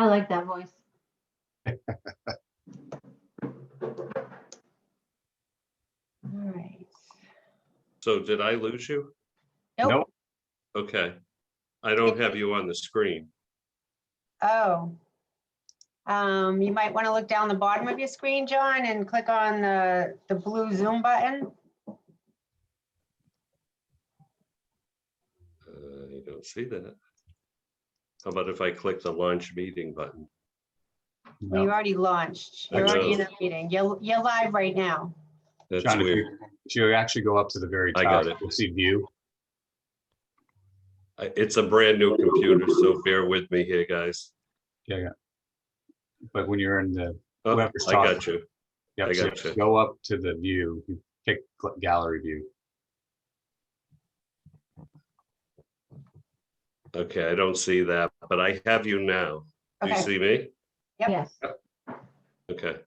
I like that voice. All right. So did I lose you? Nope. Okay. I don't have you on the screen. Oh. You might want to look down the bottom of your screen, John, and click on the blue Zoom button. I don't see that. How about if I click the launch meeting button? Well, you already launched. You're I already in know. a meeting. You're live right now. That's John, weird. if you actually go up to the very I top, got it. you'll see view. It's a brand new computer, so bear with me here, guys. Yeah. But when you're in the, Oh, Whoever's I talking. got you. yep, I so gotcha. go up to the view, you pick gallery view. Okay, I don't see that, but I have you now. Do you Okay. see me? Yep. Yes. Okay.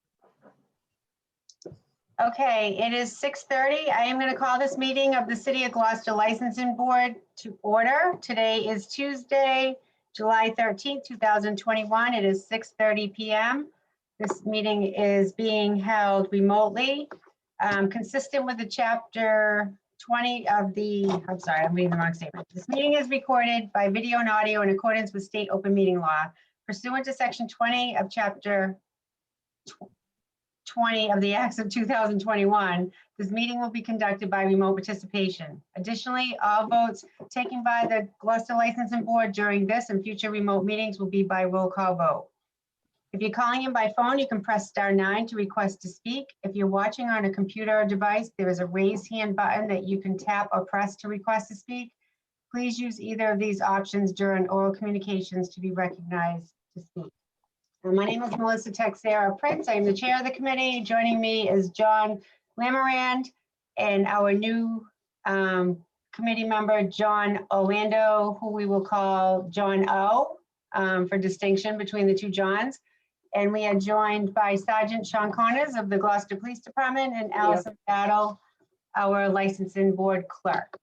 Okay, it is 6:30. I am going to call this meeting of the City of Gloucester Licensing Board to order. Today is Tuesday, July 13th, 2021. It is 6:30 p.m. This meeting is being held remotely, consistent with the chapter 20 of the, I'm sorry, I'm reading the wrong statement. This meeting is recorded by video and audio in accordance with state open meeting law pursuant to section 20 of chapter 20 of the Acts of 2021. This meeting will be conducted by remote participation. Additionally, all votes taken by the Gloucester Licensing Board during this and future remote meetings will be by roll call vote. If you're calling in by phone, you can press *9 to request to speak. If you're watching on a computer or device, there is a raise hand button that you can tap or press to request to speak. Please use either of these options during oral communications to be recognized to speak. My name is Melissa Texera Prince. I am the chair of the committee. Joining me is John Lamarand and our new committee member, John Orlando, who we will call John O for distinction between the two Johns. And we are joined by Sergeant Sean Connors of the Gloucester Police Department and Allison Battle, our licensing board clerk.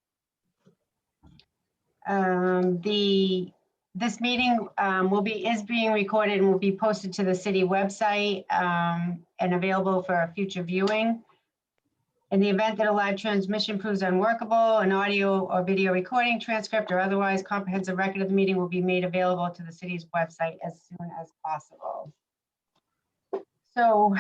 This meeting is being recorded and will be posted to the city website and available for future viewing. In the event that a live transmission proves unworkable, an audio or video recording, transcript, or otherwise comprehensive record of the meeting will be made available to the city's website as soon as possible. So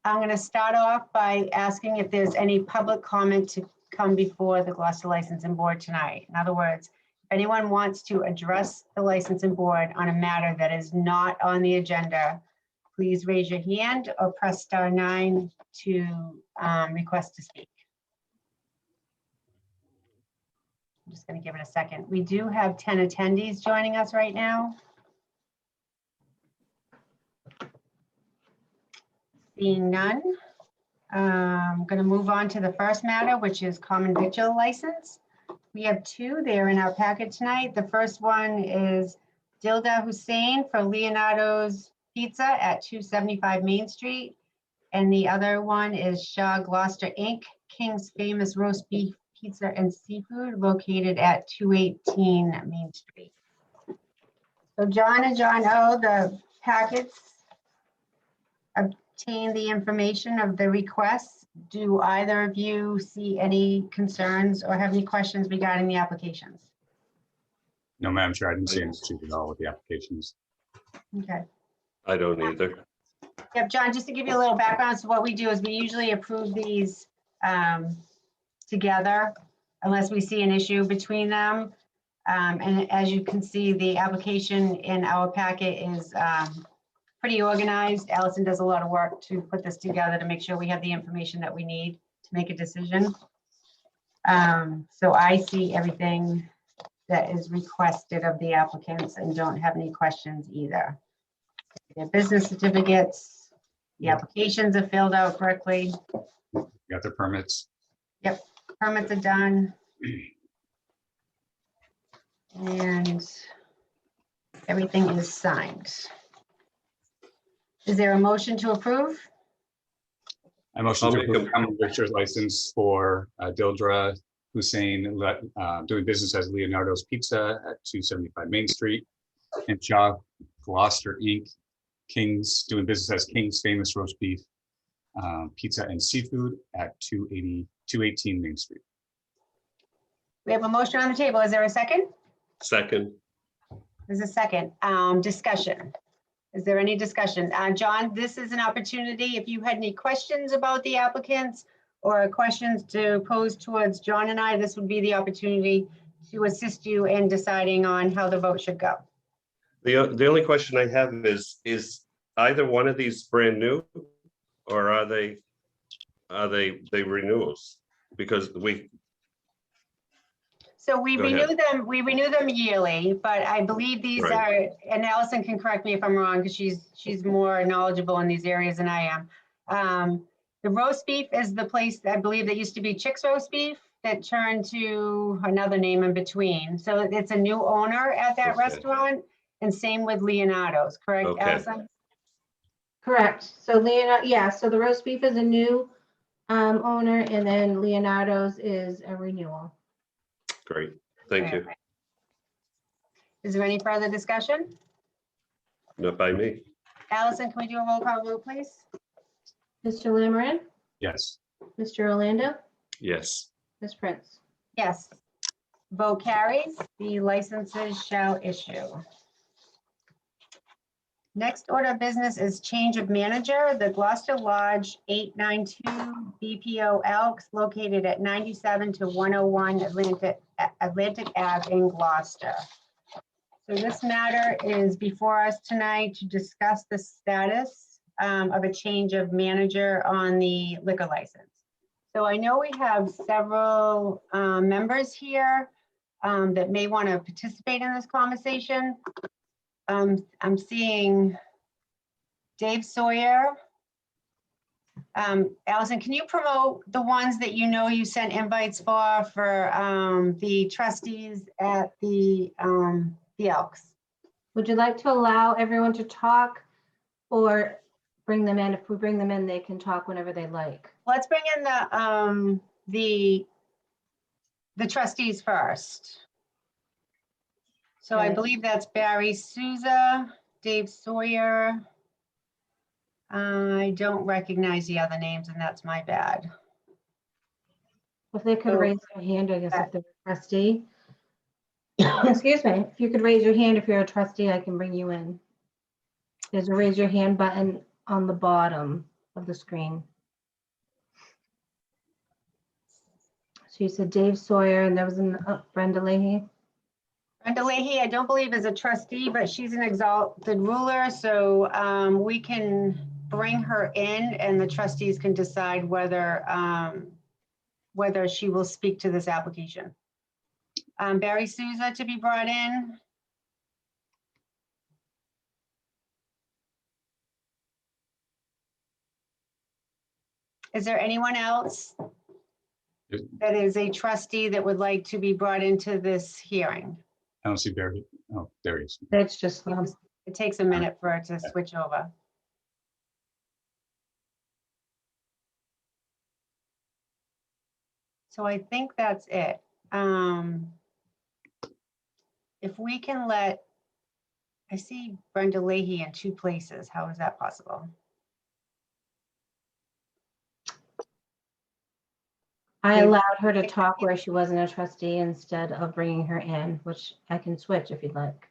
I'm going to start off by asking if there's any public comment to come before the Gloucester Licensing Board tonight. In other words, if anyone wants to address the licensing board on a matter that is not on the agenda, please raise your hand or press *9 to request to speak. I'm just going to give it a second. We do have 10 attendees joining us right now. Seeing none, I'm going to move on to the first matter, which is common victual license. We have two there in our packet tonight. The first one is Dilda Hussein for Leonardo's Pizza at 275 Main Street. And the other one is Shaw Gloucester Inc., King's Famous Roast Beef Pizza and Seafood, located at 218 Main Street. So John and John O, the packets obtain the information of the requests. Do either of you see any concerns or have any questions regarding the applications? No, Madam Chair, I didn't see any issues at all with the applications. Okay. I don't either. Yep, John, just to give you a little background, so what we do is we usually approve these together unless we see an issue between them. And as you can see, the application in our packet is pretty organized. Allison does a lot of work to put this together to make sure we have the information that we need to make a decision. So I see everything that is requested of the applicants and don't have any questions either. Their business certificates, the applications are filled out correctly. Got their permits. Yep, permits are done. And everything is signed. Is there a motion to approve? I motion I'll to make approve a- common victuals license for Dildra Hussein, doing business as Leonardo's Pizza at 275 Main Street, and Shaw Gloucester Inc., King's, doing business as King's Famous Roast Beef, Pizza and Seafood at 218 Main Street. We have a motion on the table. Is there a second? Second, There's a second. Discussion. Is there any discussion? John, this is an opportunity. If you had any questions about the applicants or questions to pose towards John and I, this would be the opportunity to assist you in deciding on how the vote should go. the only question I have is either one of these brand new, or are they renewals? Because So we Go ahead. renew them yearly, but I believe these Right. are, and Allison can correct me if I'm wrong, because she's more knowledgeable in these areas than I am. The roast beef is the place, I believe, that used to be Chick's Roast Beef that turned to another name in between. So it's a new owner at that Okay. restaurant, and same with Leonardo's, correct, Okay. Allison? Correct. So Leonardo, yeah, so the roast beef is a new owner, and then Leonardo's is a renewal. great, thank you. Is there any further discussion? Not by me. Allison, can we do a roll call vote, please? Mr. Lammerin, Yes. Mr. Orlando, Yes, Ms. Prince. Yes. Vote carries. The licenses shall issue. Next order of business is change of manager, the Gloucester Lodge 892 BPO Elks located at 97 to 101 Atlantic Ave in Gloucester. So this matter is before us tonight to discuss the status of a change of manager on the liquor license. So I know we have several members here that may want to participate in this conversation. I'm seeing Dave Sawyer. Allison, can you promote the ones that you know you sent invites for the trustees at the Elks? Would you like to allow everyone to talk or bring them in? If we bring them in, they can talk whenever they like. Let's bring in the trustees first. So I Okay. believe that's Barry Souza, Dave Sawyer. I don't recognize the other names, and that's my bad. If they could So- raise their hand, I guess if they're a trustee. Excuse me, if you could raise your hand if you're a trustee, I can bring you in. There's a raise your hand button on the bottom of the screen. So you said Dave Sawyer, and there was Brenda Leahy. Brenda Leahy, I don't believe is a trustee, but she's an exalted ruler, so we can bring her in and the trustees can decide whether she will speak to this application. Barry Souza to be brought in. Is there anyone else that is a trustee that would like to be brought into this hearing? I don't see Barry. Oh, there he is. That's just, It takes a minute for it to switch over. So I think that's it. If we can I see Brenda Leahy in two places. How is that possible? I allowed her to talk where she wasn't a trustee instead of bringing her in, which I can switch if you'd like.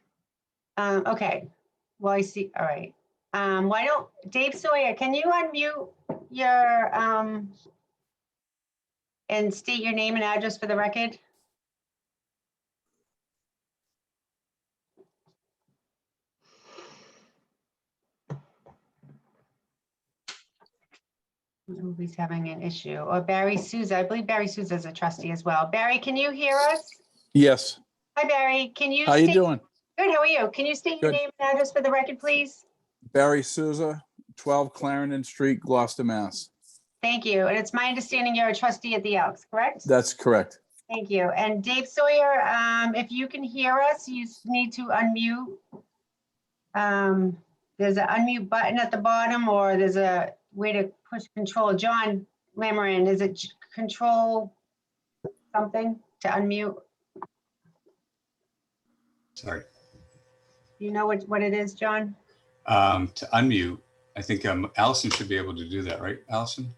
Okay, well, I see, all right. Why don't, Dave Sawyer, can you unmute your, and state your name and address for the record? He's having an issue. Or Barry Souza, I believe Barry Souza is a trustee as well. Barry, can you hear us? Yes. Hi, Barry, can you? How you state- doing? Good, how are you? Can you state your Good. name and address for the record, please? Barry Souza, 12 Clarendon Street, Gloucester, Mass. Thank you. And it's my understanding you're a trustee at the Elks, correct? That's correct. Thank you. And Dave Sawyer, if you can hear us, you need to unmute. There's an unmute button at the bottom, or there's a way to push control. John Lammerin, is it control something to unmute? Sorry. Do you know what it is, John? To unmute, I think Allison should be able to do that, right, Allison?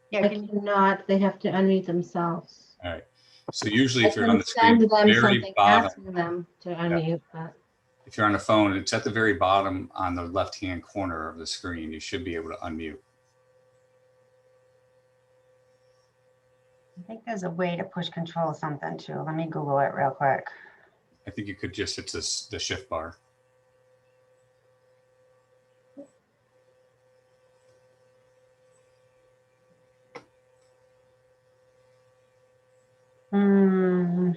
Yeah, I can you- cannot, they have to unmute themselves. All right. So usually I if you're can on the screen, send them very something bottom, asking them to unmute, but if you're on a phone, it's at the very bottom on the left-hand corner of the screen. You should be able to unmute. I think there's a way to push control something too. Let me Google it real quick. I think you could just hit the shift bar. Hmm.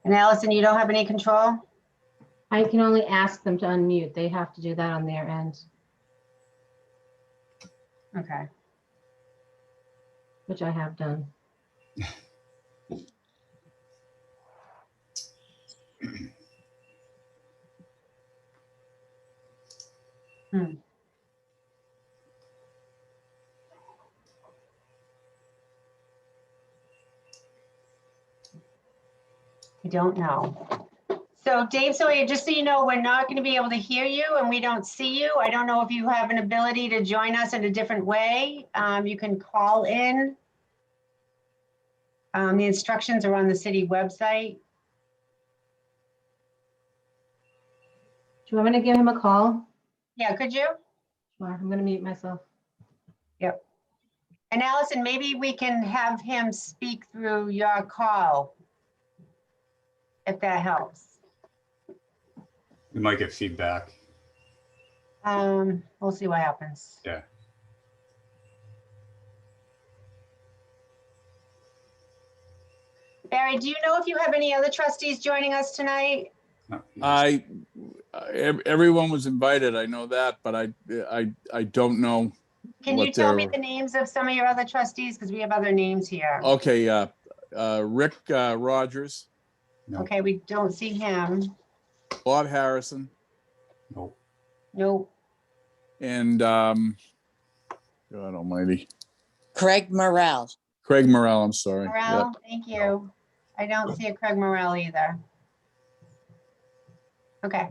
And Allison, you don't have any control? I can only ask them to unmute. They have to do that on their end, Okay. which I have done. I don't know. So Dave Sawyer, just so you know, we're not going to be able to hear you and we don't see you. I don't know if you have an ability to join us in a different way. You can call in. The instructions are on the city website. Do you want me to give him a call? Yeah, could you? Sure, I'm gonna mute myself. And Allison, maybe we can have him speak through your call, if that helps. We might get feedback. We'll see what happens. Yeah. Barry, do you know if you have any other trustees joining us tonight? No, Everyone was invited, I know that, but I don't know. Can you What tell me they're- the names of some of your other trustees? Because we have other names here. Okay, Rick Rogers, no, Okay, we don't see him. Bob Harrison, no. Nope. and God almighty, Craig Morrell. Craig Morrell, I'm sorry. Morrell, thank you. I don't see a Craig Morrell either. Okay.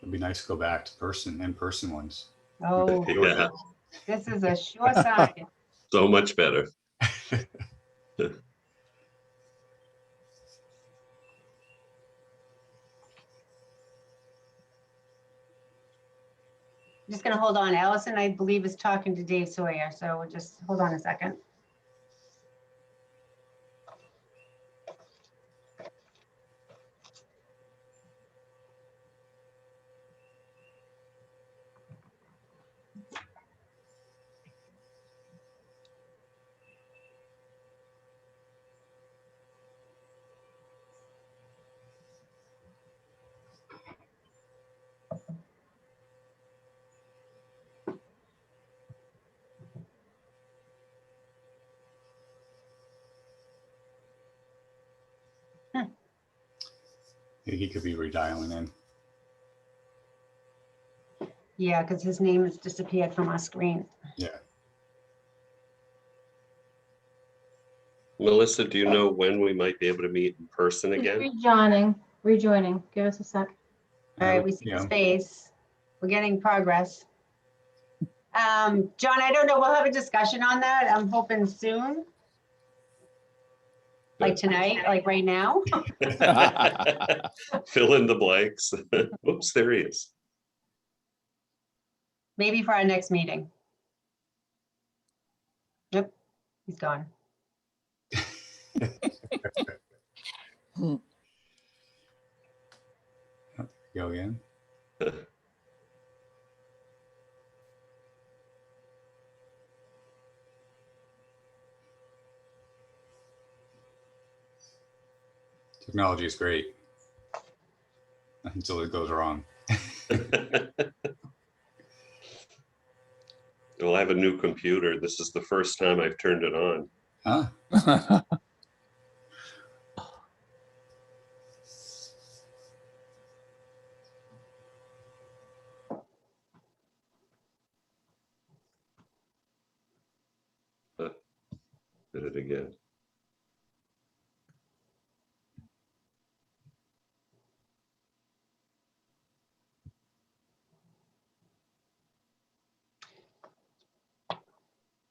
It'd be nice to go back to in-person ones. Oh, Yeah, this is a sure sign. so much better. Just gonna hold on. Allison, I believe, is talking to Dave Sawyer, so we'll just hold on a second. He could be redialing in. Yeah, because his name has disappeared from our screen. Yeah. Melissa, do you know when we might be able to meet in person He's again? rejoining. Give us a sec. All right, we see You the know, space. We're getting progress. John, I don't know. We'll have a discussion on that. I'm hoping soon. Like tonight, like right now. Fill in the blanks. Oops, there he is. Maybe for our next meeting. Yep, he's gone. Go again. Technology is great until it goes wrong. Well, I have a new computer. This is the first time I've turned it on. Huh? at it again.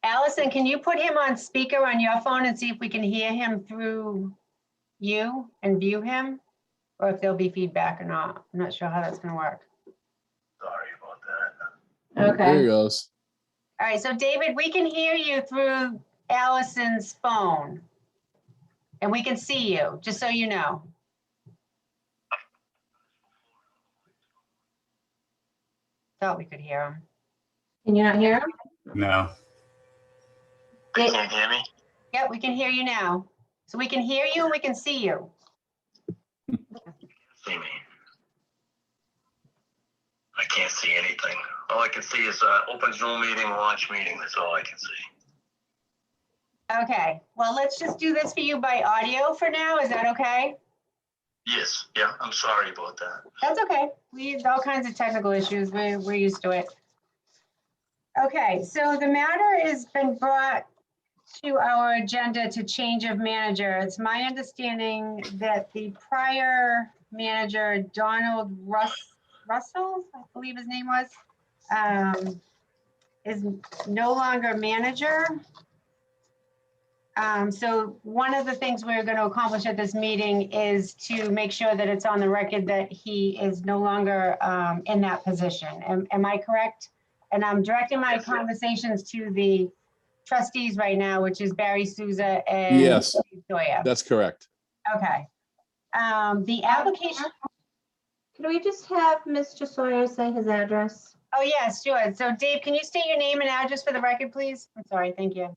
Allison, can you put him on speaker on your phone and see if we can hear him through you and view him? Or if there'll be feedback or not. I'm not sure how that's gonna work. Sorry about that. There he Okay, goes. All right, so David, we can hear you through Allison's phone. And we can see you, just so you know. Thought we could hear him. can you not hear him? No. They Dave- can't hear me? Yeah, we can hear you now. So we can hear you and we can see you. See me? I can't see anything. All I can see is open Zoom meeting, launch meeting. That's all I can see. Okay, well, let's just do this for you by audio for now. Is that okay? Yes, yeah, I'm sorry about that. That's okay. We have all kinds of technical issues. We're used to it. Okay, so the matter has been brought to our agenda to change of manager. It's my understanding that the prior manager, Donald Russell, I believe his name was, is no longer manager. So one of the things we're going to accomplish at this meeting is to make sure that it's on the record that he is no longer in that position. Am I correct? And I'm directing my Yes, ma'am. conversations to the trustees right now, which is Barry Souza and Yes. Steve Sawyer. That's correct. Okay. The application, Could we just have Mr. Sawyer say his address? oh yes, sure. So Dave, can you state your name and address for the record, please? I'm sorry, thank you.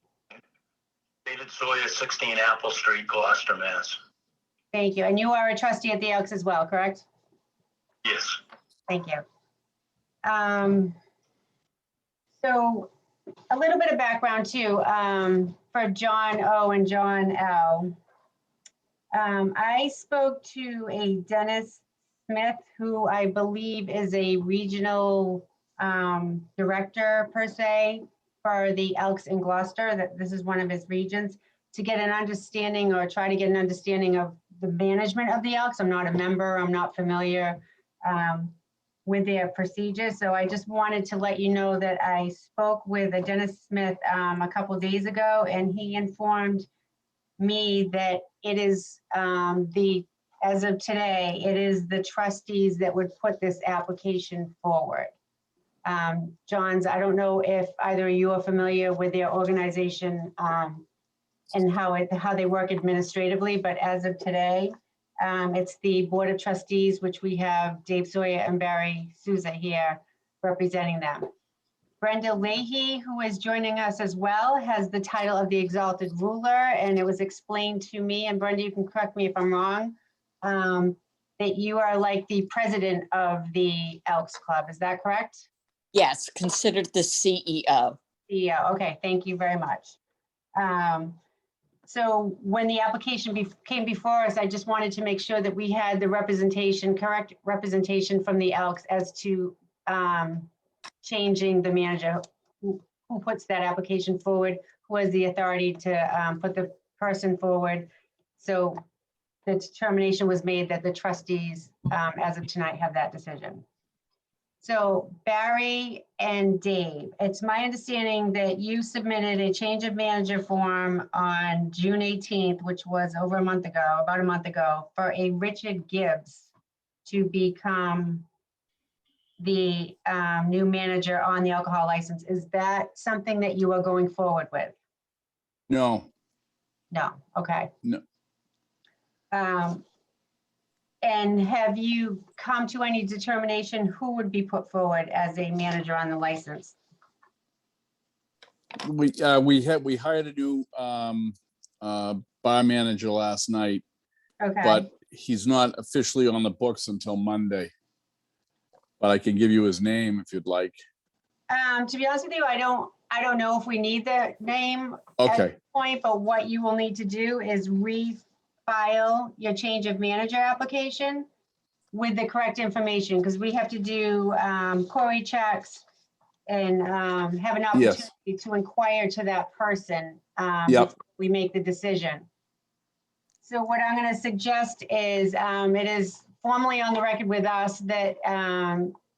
David Sawyer, 16 Apple Street, Gloucester, Mass. Thank you. And you are a trustee at the Elks as well, correct? Yes. Thank you. So a little bit of background too, for John O. and John L. I spoke to a Dennis Smith, who I believe is a regional director per se for the Elks in Gloucester, that this is one of his regions, to get an understanding or try to get an understanding of the management of the Elks. I'm not a member, I'm not familiar with their procedures. So I just wanted to let you know that I spoke with a Dennis Smith a couple days ago, and he informed me that it is as of today, it is the trustees that would put this application forward. Johns, I don't know if either of you are familiar with their organization and how they work administratively, but as of today, it's the Board of Trustees, which we have Dave Sawyer and Barry Souza here representing them. Brenda Leahy, who is joining us as well, has the title of the Exalted Ruler, and it was explained to me, and Brenda, you can correct me if I'm wrong, that you are like the president of the Elks Club. Is that correct? Yes, considered the CEO. Yeah, okay, thank you very much. So when the application came before us, I just wanted to make sure that we had the representation, correct representation from the Elks as to changing the manager, who puts that application forward, who has the authority to put the person forward. So the determination was made that the trustees, as of tonight, have that decision. So Barry and Dave, it's my understanding that you submitted a change of manager form on June 18th, which was over a month ago, about a month ago, for a Richard Gibbs to become the new manager on the alcohol license. Is that something that you are going forward with? No, No, okay. No. And have you come to any determination who would be put forward as a manager on the license? we hired a new bar manager last night, Okay, but he's not officially on the books until Monday. But I can give you his name if you'd like. to be honest with you, I don't know if we need the name Okay, point, but what you will need to do is refile your change of manager application with the correct information, because we have to do query checks and have an Yes. opportunity to inquire to that person. Yep. before we make the decision. So what I'm going to suggest is, it is formally on the record with us that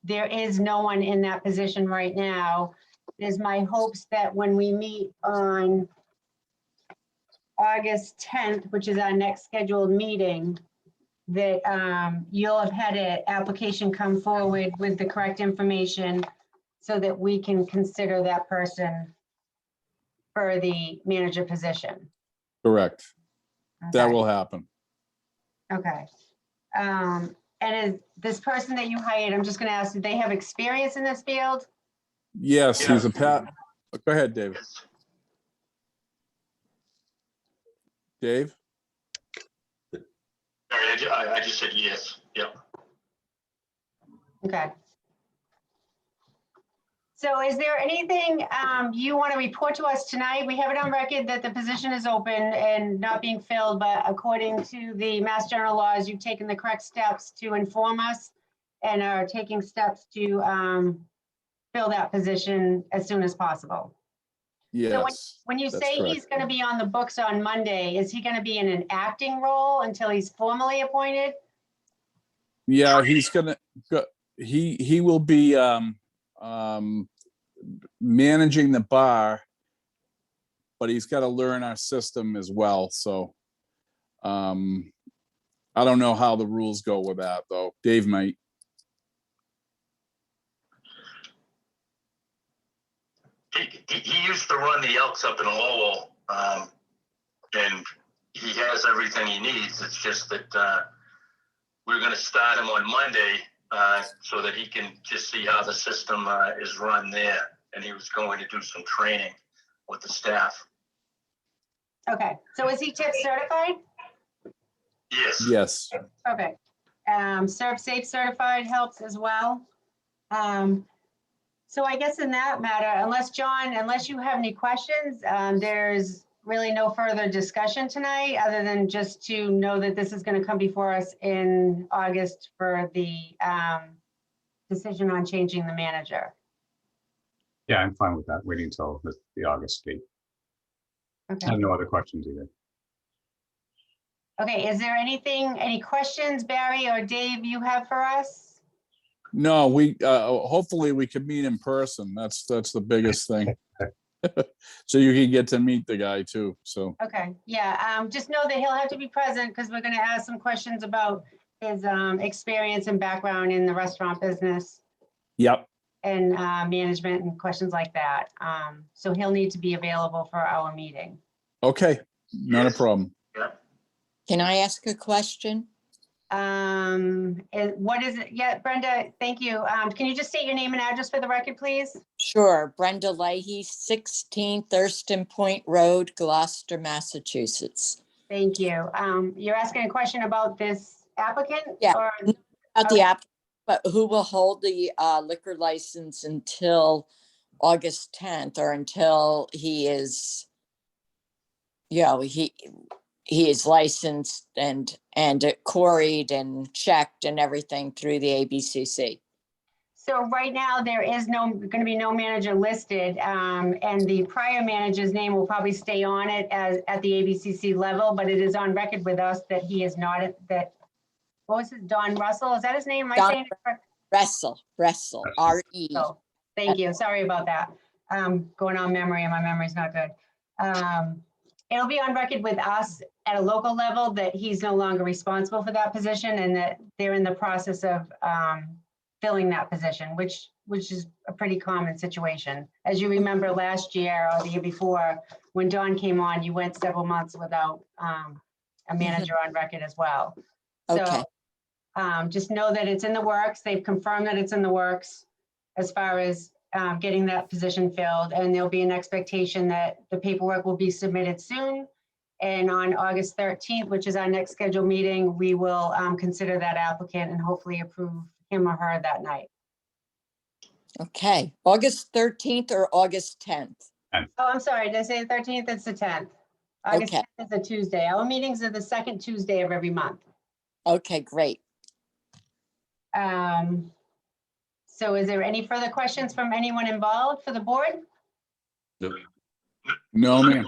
there is no one in that position right now. It is my hopes that when we meet on August 10th, which is our next scheduled meeting, that you'll have had an application come forward with the correct information so that we can consider that person for the manager position. Correct. That Okay. will happen. Okay. And is this person that you hired, I'm just gonna ask, do they have experience in this field? Yes, he's a Go ahead, David. Yes. Dave? I just said yes. Yep. Okay. So is there anything you want to report to us tonight? We have it on record that the position is open and not being filled, but according to the Mass General laws, you've taken the correct steps to inform us and are taking steps to fill that position as soon as possible. Yes. When you That's say correct. he's going to be on the books on Monday, is he going to be in an acting role until he's formally appointed? Yeah, he's gonna go, he will be managing the bar, but he's got to learn our system as well. So I don't know how the rules go with that though. Dave might. He used to run the Elks up in Lowell, and he has everything he needs. It's just that we're going to start him on Monday so that he can just see how the system is run there. And he was going to do some training with the staff. Okay, so is he TIP certified? Yes. Yes. Perfect. Serve Safe certified helps as well. So I guess in that matter, unless you have any questions, there's really no further discussion tonight, other than just to know that this is going to come before us in August for the decision on changing the manager. Yeah, I'm fine with that, waiting until the August date. I Okay. have no other questions either. Okay, is there any questions, Barry or Dave, you have for us? No, we hopefully we can meet in person. That's the biggest thing. So you can get to meet the guy too. So Okay, yeah, just know that he'll have to be present because we're going to ask some questions about his experience and background in the restaurant business yep. and management and questions like that. So he'll need to be available for our meeting. Okay, not a Yes. problem. Can I ask a question? And what is it? Yeah, Brenda, thank you. Can you just state your name and address for the record, please? Sure, Brenda Leahy, 16 Thurston Point Road, Gloucester, Massachusetts. Thank you. You're asking a question about this applicant? Yeah. Or, About Okay. the app, but who will hold the liquor license until August 10th or until he is, he is licensed and quarried and checked and everything through the ABCC. So right now, there is going to be no manager listed, and the prior manager's name will probably stay on it as at the ABCC level, but it is on record with us that he is not what was it, Don Russell? Is that his name? Am I Don saying it correct? Russell, R-E. Oh, thank you. Sorry about that. Going on memory, and my memory's not good. It'll be on record with us at a local level that he's no longer responsible for that position and that they're in the process of filling that position, which is a pretty common situation. As you remember last year or the year before, when Dawn came on, you went several months without a manager on record as well. Okay. So just know that it's in the works. They've confirmed that it's in the works as far as getting that position filled, and there'll be an expectation that the paperwork will be submitted soon. And on August 13th, which is our next scheduled meeting, we will consider that applicant and hopefully approve him or her that night. Okay, August 13th or August 10th? Oh, I'm sorry, did I say the 13th? It's the 10th. August Okay. 10th is a Tuesday. Our meetings are the second Tuesday of every month. Okay, great. So is there any further questions from anyone involved for the board? No, ma'am.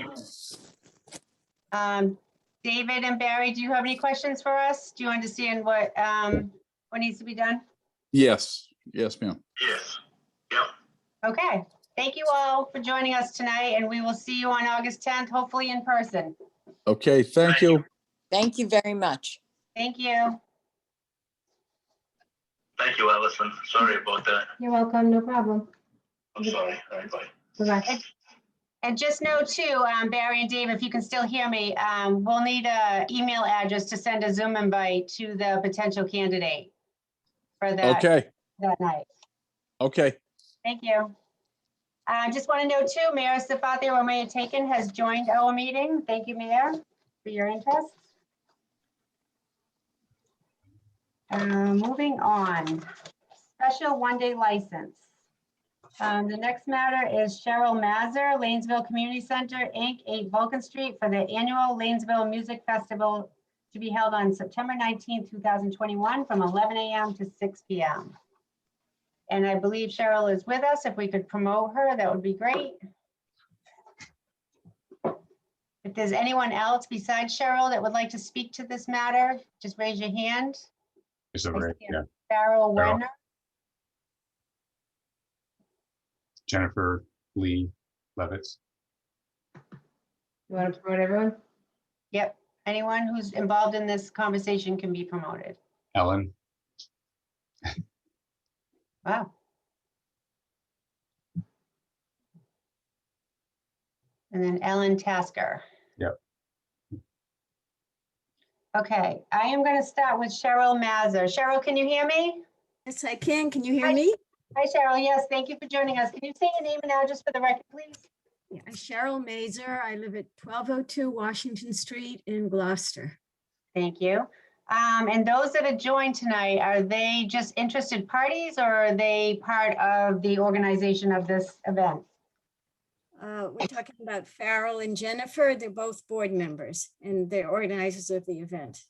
David and Barry, do you have any questions for us? Do you understand what needs to be done? Yes, yes, ma'am. Yes. Yep. Okay, thank you all for joining us tonight, and we will see you on August 10th, hopefully in person. Okay, thank you. Thank you very much. Thank you. Thank you, Allison. Sorry about that. You're welcome, no problem. I'm sorry. All right, bye. Bye-bye. And just know too, Barry and Dave, if you can still hear me, we'll need an email address to send a Zoom invite to the potential candidate for that Okay, night. okay. Thank you. I just want to know too, Mayor Safathia Romeo Taken has joined our meeting. Thank you, Mayor, for your interest. Moving on, special one-day license. The next matter is Cheryl Mazur, Lanesville Community Center, Inc., 8 Vulcan Street, for the annual Lanesville Music Festival to be held on September 19th, 2021, from 11 a.m. to 6 p.m. And I believe Cheryl is with us. If we could promote her, that would be great. If there's anyone else besides Cheryl that would like to speak to this matter, just raise your hand. Is it I right? see Yeah. Farrell Farrell. Wenner. Jennifer Lee Levitz. You want to promote everyone? Yep. Anyone who's involved in this conversation can be promoted. Ellen. Wow. And then Ellen Tasker. Yep. Okay, I am going to start with Cheryl Mazur. Cheryl, can you hear me? Yes, I can. Can you hear Hi. me? Hi, Cheryl. Yes, thank you for joining us. Can you say your name and address for the record, please? Yeah, I'm Cheryl Mazur. I live at 1202 Washington Street in Gloucester. Thank you. And those that have joined tonight, are they just interested parties or are they part of the organization of this event? We're talking about Farrell and Jennifer. They're both board members and they're organizers of the event.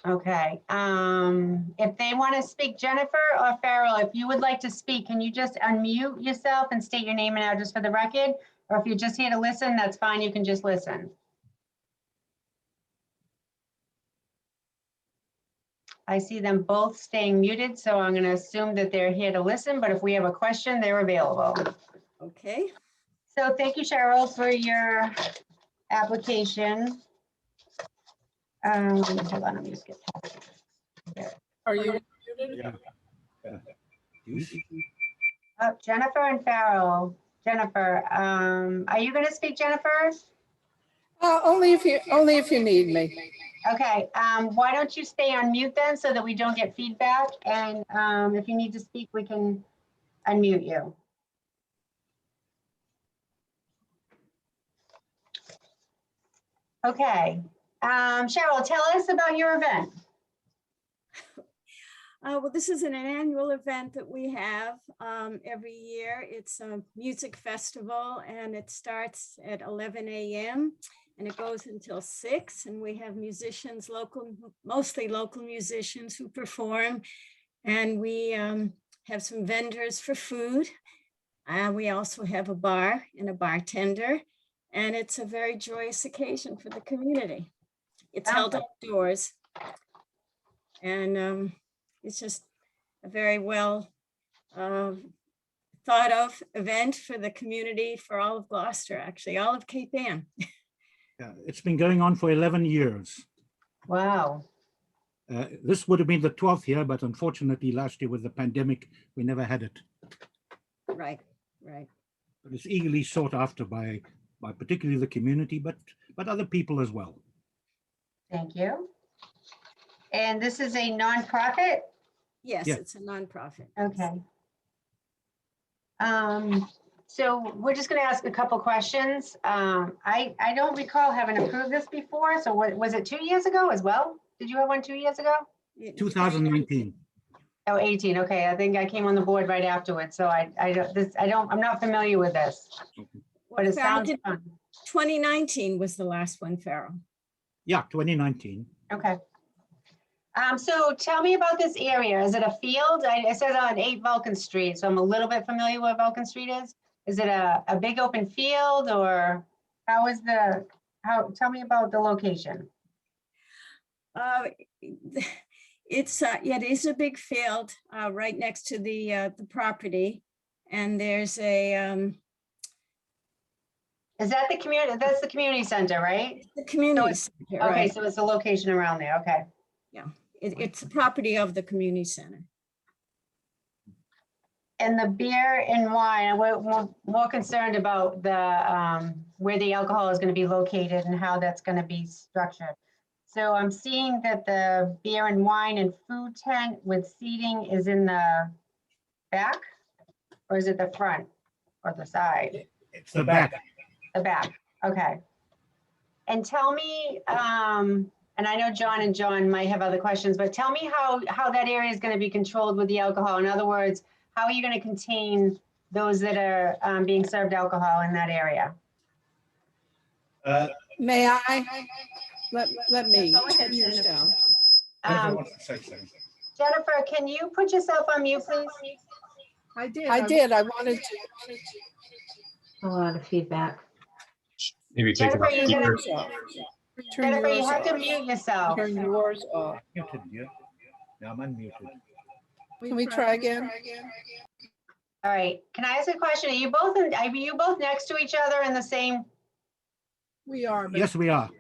Okay. If they want to speak, Jennifer or Farrell, if you would like to speak, can you just unmute yourself and state your name and address for the record? Or if you're just here to listen, that's fine. You can just listen. I see them both staying muted, so I'm going to assume that they're here to listen, but if we have a question, they're available. Okay. So thank you, Cheryl, for your application. Hold on, let me just get past it. Are you? Oh, Jennifer and Farrell. Jennifer, are you going to speak, Jennifer? Only if you need me. Okay, why don't you stay on mute then so that we don't get feedback? And if you need to speak, we can unmute you. Okay, Cheryl, tell us about your event. Well, this is an annual event that we have every year. It's a music festival and it starts at 11 a.m. and it goes until 6. And we have musicians, mostly local musicians who perform. And we have some vendors for food. We also have a bar and a bartender. And it's a very joyous occasion for the community. It's held outdoors. And it's just a very well thought of event for the community, for all of Gloucester, actually, all of Cape Ann. Yeah, it's been going on for 11 years. Wow. This would have been the 12th year, but unfortunately last year with the pandemic, we never had it. Right, right. But it's eagerly sought after by particularly the community, but other people as well. Thank you. And this is a nonprofit? Yes, Yeah. it's a nonprofit. Okay. So we're just going to ask a couple questions. I don't recall having approved this before. So what was it 2 years ago as well? Did you have one 2 years ago? 2019. Oh, 18. Okay, I think I came on the board right afterwards. So I'm not familiar with this, but it Farrell sounds did- fun. 2019 was the last one, Farrell. Yeah, 2019. Okay. So tell me about this area. Is it a field? It says on 8 Vulcan Street, so I'm a little bit familiar with Vulcan Street is. Is it a big open field or tell me about the location. It's, yeah, it is a big field right next to the property. And there's a, Is that the community? That's the community center, right? the community it's- center, Okay, right? so it's a location around there. Okay. It's a property of the community center. And the beer and wine, we're more concerned about the, where the alcohol is going to be located and how that's going to be structured. So I'm seeing that the beer and wine and food tent with seating is in the back? Or is it the front or the side? It's the back. The back, okay. And tell me, and I know John and John might have other questions, but tell me how that area is going to be controlled with the alcohol. In other words, how are you going to contain those that are being served alcohol in that area? May I? Let me Go ahead, turn yours Jennifer. down. Jennifer, can you put yourself on mute, please? I did. I wanted to. A lot of feedback. Maybe take it Jennifer, off you gotta- speaker. Yours off. Turn Jennifer, you yours have to off. mute yourself. Turn yours off. Muted, yeah. Yeah, I'm unmuted. Can we try again? All right, can I ask a question? Are you both next to each other in the same? We are. but- Yes, we are.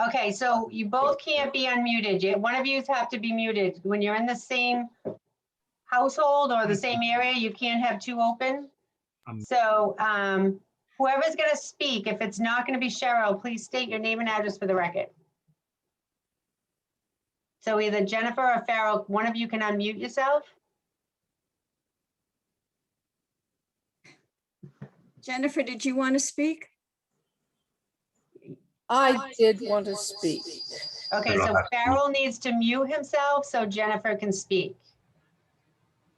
Okay, so you both can't be unmuted. One of you have to be muted. When you're in the same household or the same area, you can't have two open. So whoever's gonna speak, if it's not gonna be Cheryl, please state your name and address for the record. So either Jennifer or Farrell, one of you can unmute yourself. Jennifer, did you want to speak? I did want to speak. Okay, so Farrell needs to mute himself so Jennifer can speak.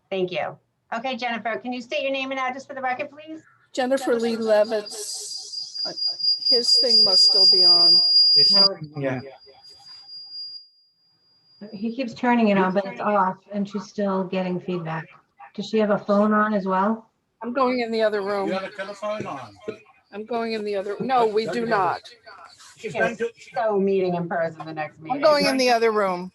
Thank you. Okay, Jennifer, can you state your name and address for the record, please? Jennifer Lee Levitz, his thing must still be on. Yeah. He keeps turning it on, but it's off and she's still getting feedback. Does she have a phone on as well? I'm going in the other You room. have a telephone on. I'm going in the other, no, we do not. She's going to. So meeting in person the next meeting. I'm going in the other room.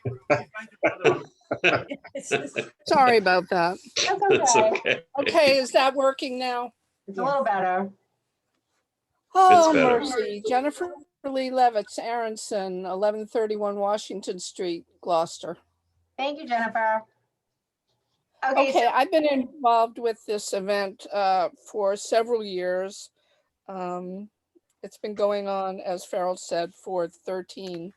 Sorry about that. That's That's okay. okay. Okay, is that working now? It's a little better. Oh, better. mercy. Jennifer Lee Levitz, Aronson, 1131 Washington Street, Gloucester. Thank you, Jennifer. Okay, Okay, so I've been involved with this event for several years. It's been going on, as Farrell said, for 13.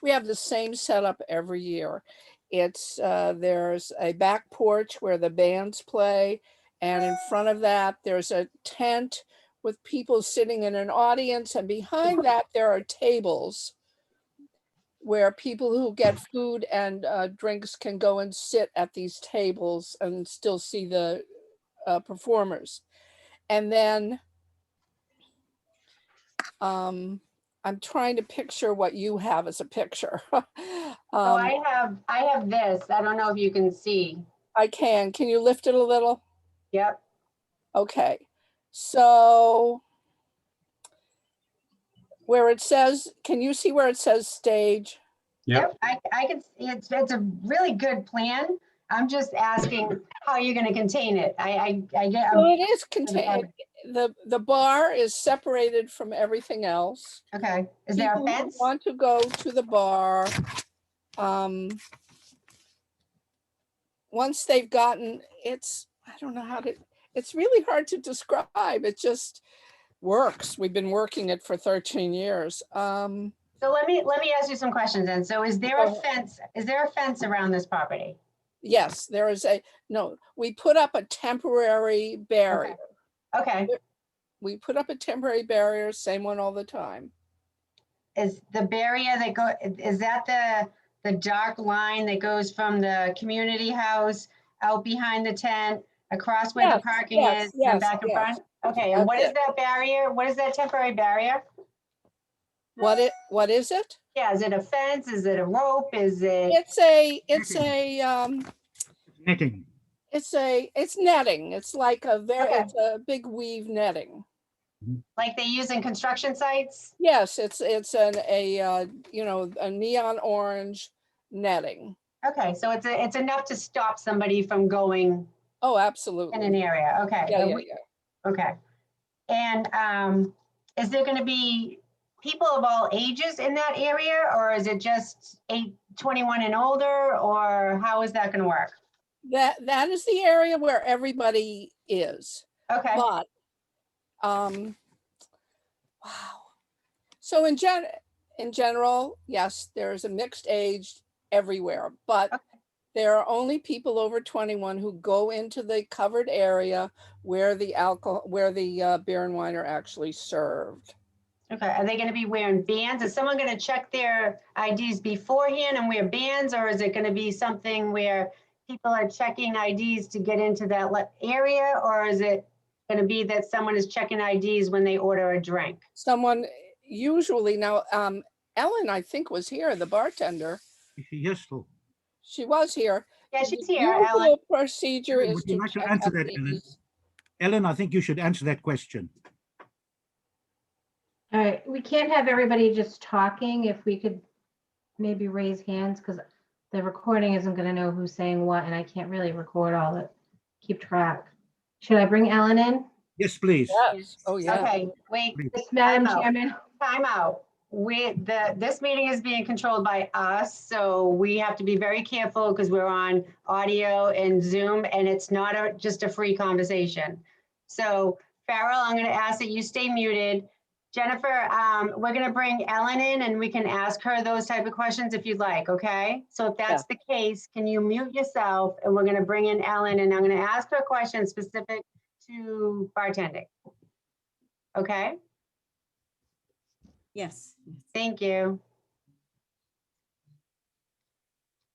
We have the same setup every year. It's there's a back porch where the bands play, and in front of that there's a tent with people sitting in an audience, and behind that there are tables where people who get food and drinks can go and sit at these tables and still see the performers. And then I'm trying to picture what you have as a picture. so I have this. I don't know if you can see. I can. Can you lift it a little? Yep. Okay. So where it says, can you see where it says stage? Yep. I can, it's a really good plan. I'm just asking how you're gonna contain it. I get, Well, it is contained. The bar is separated from everything else. okay. Is there a People who fence? want to go to the bar, once they've gotten, I don't know how to, it's really hard to describe. It just works. We've been working it for 13 years. So let me ask you some questions then. So is there a fence? Is there a fence around this property? Yes, there is we put up a temporary barrier. Okay. We put up a temporary barrier, same one all the time. Is the barrier is that the dark line that goes from the community house out behind the tent, across where the parking is, and back and front? Okay, and what is that barrier? What is that temporary barrier? What is it? Yeah, is it a fence? Is it a rope? Is it, Netting. It's netting. It's like Okay. it's a big weave netting. like they use in construction sites? Yes, it's a neon orange netting. Okay, so it's enough to stop somebody from going Oh, in an absolutely. area. Okay. Yeah, and yeah, we- yeah. Okay. And is there going to be people of all ages in that area, or is it just 21 and older, or how is that going to work? That is the area where everybody is. Okay. But, wow. So in general, yes, there's a mixed age everywhere, but there are only people over 21 who go into the covered area where the beer and wine are actually served. Okay. Are they going to be wearing bands? Is someone going to check their IDs beforehand and wear bands, or is it going to be something where people are checking IDs to get into that area, or is it going to be that someone is checking IDs when they order a drink? Someone usually now, Ellen, I think, was here, the bartender. Yes, so. She was here. Yeah, she's The here, Ellen. usual procedure is Would you to like to check answer that, Ellen? IDs. Ellen, I think you should answer that question. All right, we can't have everybody just talking. If we could maybe raise hands, because the recording isn't going to know who's saying what, and I can't really record all it, keep track. Should I bring Ellen in? Yes, please. Yes. Oh, yeah. Okay, wait, Yes, Madam Time out. Chairman. time out. This meeting is being controlled by us, so we have to be very careful because we're on audio and Zoom, and it's not just a free conversation. So Farrell, I'm gonna ask that you stay muted. Jennifer, we're gonna bring Ellen in and we can ask her those type of questions if you'd like, okay? So if that's the case, can you mute yourself, and we're gonna bring in Ellen, and I'm gonna ask her questions specific to bartending. Okay, Yes. thank you.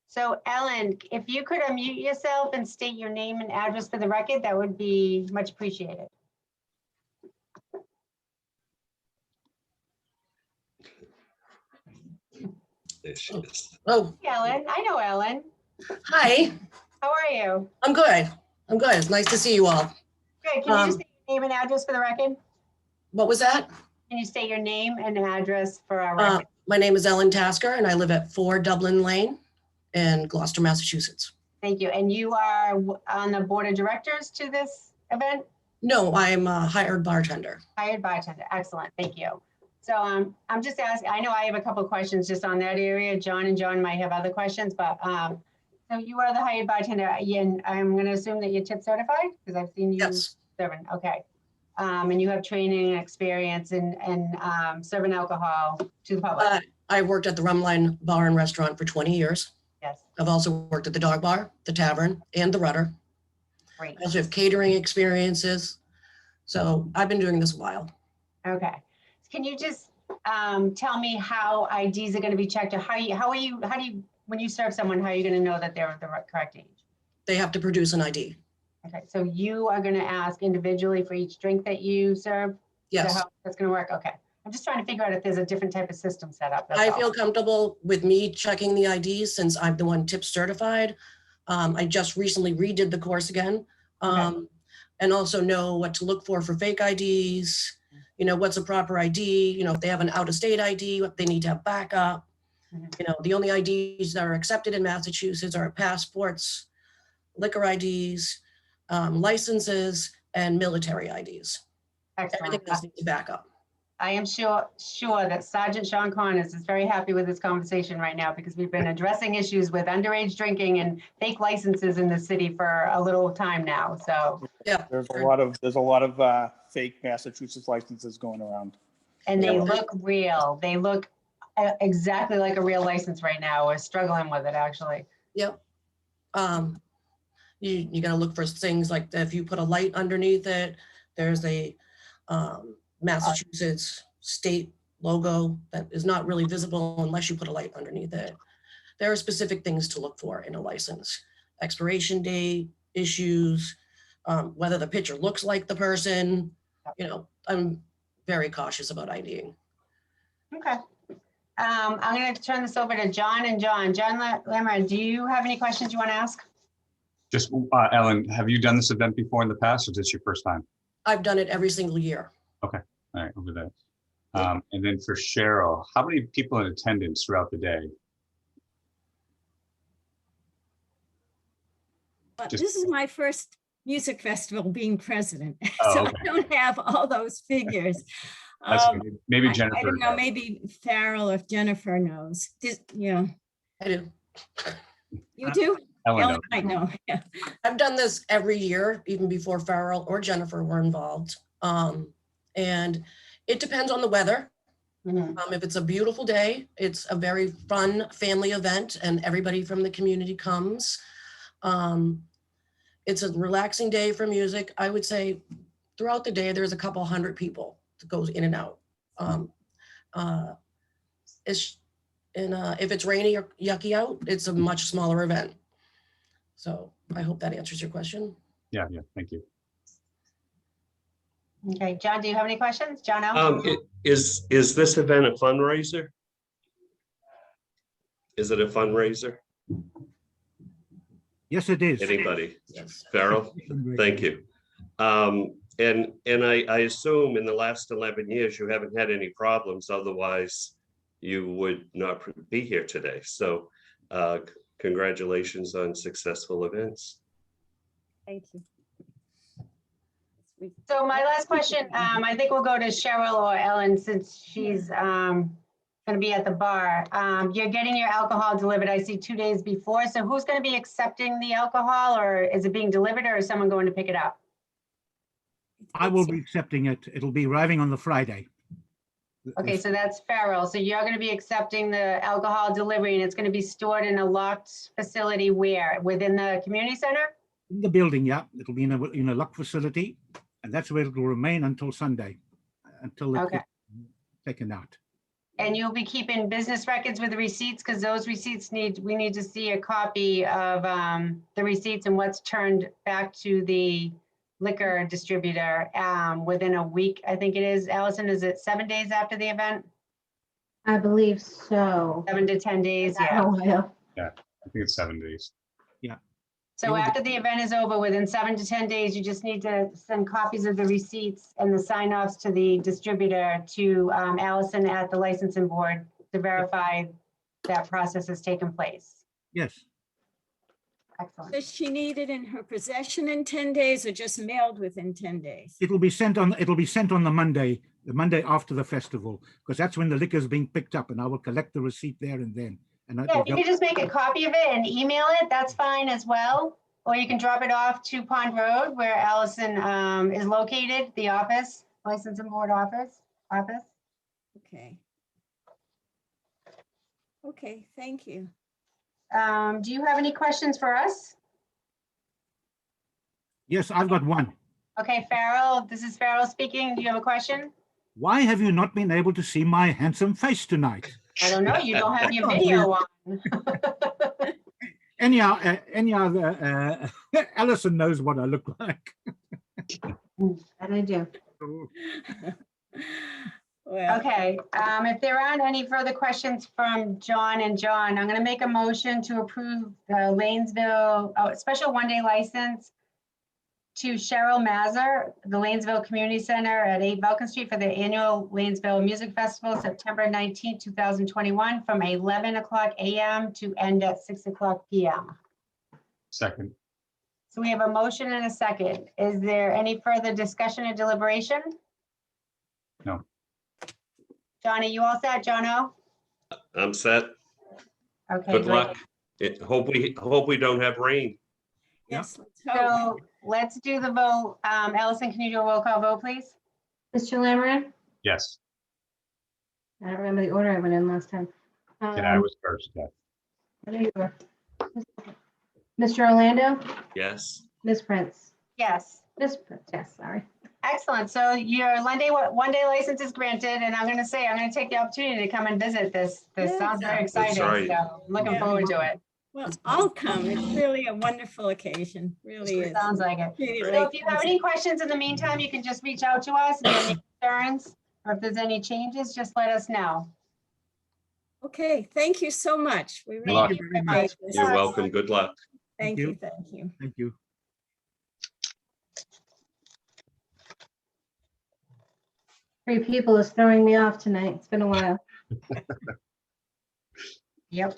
So Ellen, if you could unmute yourself and state your name and address for the record, that would be much appreciated. There she is. Oh, Hey, Ellen, I know Ellen. hi. How are you? I'm good. I'm good. It's nice to see you all. Good. Can you just state your name and address for the record? What was that? Can you state your name and address for our record? My name is Ellen Tasker and I live at 4 Dublin Lane in Gloucester, Massachusetts. Thank you. And you are on the board of directors to this event? No, I'm a hired bartender. Hired bartender. Excellent. Thank you. So I'm just asking, I know I have a couple of questions just on that area. John and John might have other questions, but so you are the hired bartender, and I'm going to assume that you're tip certified because I've seen you serving. Okay. And you have training and experience in serving alcohol to the public. I worked at the Rumline Bar and Restaurant for 20 years. Yes. I've also worked at the Dog Bar, the Tavern, and the Rudder. Great. I also have catering experiences. So I've been doing this a while. Okay. Can you just tell me how IDs are going to be checked, or how do you, when you serve someone, how are you going to know that they're the correct age? They have to produce an ID. Okay, so you are going to ask individually for each drink that you serve? Is that Yes. how that's going to work? Okay. I'm just trying to figure out if there's a different type of system set up. that's I all. feel comfortable with me checking the IDs since I'm the one tip certified. I just recently redid the course again. And also know what to look for fake IDs, you know, what's a proper ID, you know, if they have an out-of-state ID, what they need to have backup. You know, the only IDs that are accepted in Massachusetts are passports, liquor IDs, licenses, and military IDs. Excellent. Everything else needs to back up. I am sure that Sergeant Sean Connors is very happy with this conversation right now because we've been addressing issues with underage drinking and fake licenses in the city for a little time now. So yeah, there's a lot of fake Massachusetts licenses going around. And they look real. They look exactly like a real license right now. We're struggling with it actually. Yep. You got to look for things like if you put a light underneath it, there's a Massachusetts state logo that is not really visible unless you put a light underneath it. There are specific things to look for in a license. Expiration date, issues, whether the picture looks like the person. You know, I'm very cautious about IDing. Okay. I'm going to turn this over to John and John. John Lammer, do you have any questions you want to ask? Just, Ellen, have you done this event before in the past, or is this your first time? I've done it every single year. Okay, all right, over that. And then for Cheryl, how many people in attendance throughout the day? Just- This is my first music festival being president, Oh, so okay. I don't have all those figures. That's maybe I Jennifer. don't know, maybe Farrell, if Jennifer knows. Yeah, I do. you do? Ellen Ellen knows. might know, yeah. I've done this every year, even before Farrell or Jennifer were involved. And it depends on the weather. If it's a beautiful day, it's a very fun family event and everybody from the community comes. It's a relaxing day for music. I would say throughout the day, there's a couple hundred people that goes in and out. If it's rainy or yucky out, it's a much smaller event. So I hope that answers your question. Yeah, thank you. Okay, John, do you have any questions? John O? Is this event a fundraiser? Is it a fundraiser? Yes, it is. Anybody? Yes. Farrell? Thank you. And I assume in the last 11 years, you haven't had any problems, otherwise you would not be here today. So congratulations on successful events. Thank you. So my last question, I think we'll go to Cheryl or Ellen since she's going to be at the bar. You're getting your alcohol delivered, I see 2 days before. So who's going to be accepting the alcohol, or is it being delivered, or is someone going to pick it up? I will be accepting it. It'll be arriving on the Friday. Okay, so that's Farrell. So you're going to be accepting the alcohol delivery, and it's going to be stored in a locked facility where? Within the community center? In the building, yeah. It'll be in a locked facility, and that's where it will remain until Sunday, until it's Okay. taken out. And you'll be keeping business records with the receipts, because those receipts we need to see a copy of the receipts and what's turned back to the liquor distributor within a week, I think it is. Allison, is it 7 days after the event? I believe so. 7 to 10 days, yeah. Oh, yeah. Yeah, I think it's 7 days. So after the event is over, within 7 to 10 days, you just need to send copies of the receipts and the sign-offs to the distributor to Allison at the licensing board to verify that process has taken place. Yes. Excellent. Does she need it in her possession in 10 days or just mailed within 10 days? It'll be sent on the Monday after the festival, because that's when the liquor is being picked up, and I will collect the receipt there and then. And Yeah, if you could just make a copy of it and email it, that's fine as well. Or you can drop it off to Pond Road where Allison is located, the office, licensing board office. Okay. Okay, thank you. Do you have any questions for us? Yes, I've got one. Okay, Farrell, this is Farrell speaking. Do you have a question? Why have you not been able to see my handsome face tonight? I don't know. You don't have your video on. Anyhow, Allison knows what I look like. And I do. Well, Okay, if there aren't any further questions from John and John, I'm going to make a motion to approve the Lanesville special one-day license to Cheryl Mazur, the Lanesville Community Center at 8 Vulcan Street for the annual Lanesville Music Festival, September 19, 2021, from 11 o'clock a.m. to end at 6 o'clock p.m. Second. So we have a motion and a second. Is there any further discussion or deliberation? No. Johnny, you all set? John O? I'm set. Okay. Good great. luck. Hope we don't have rain. yes, let's hope. So let's do the vote. Allison, can you do a roll call vote, please? Mr. Lammerin? Yes. I don't remember the order I went in last time. Yeah, I was first. Yeah. I know you were. Mr. Orlando? Yes. Ms. Prince? Yes. Ms. Prince, yes, sorry. Excellent. So your one-day license is granted, and I'm going to take the opportunity to come and visit this. This Yeah. sounds very That's exciting. right. So I'm looking Yeah. forward to it. Well, I'll come. It's really a wonderful occasion, really is. Sounds like it. Really So like if you have any questions in the meantime, you can just reach out to us. If you have any concerns, or if there's any changes, just let us know. Okay, thank you so much. We really luck. Thank you very appreciate much. this. You're welcome. Good luck. Thank you. you, thank you. Thank you. 3 people is throwing me off tonight. It's been a while. Yep.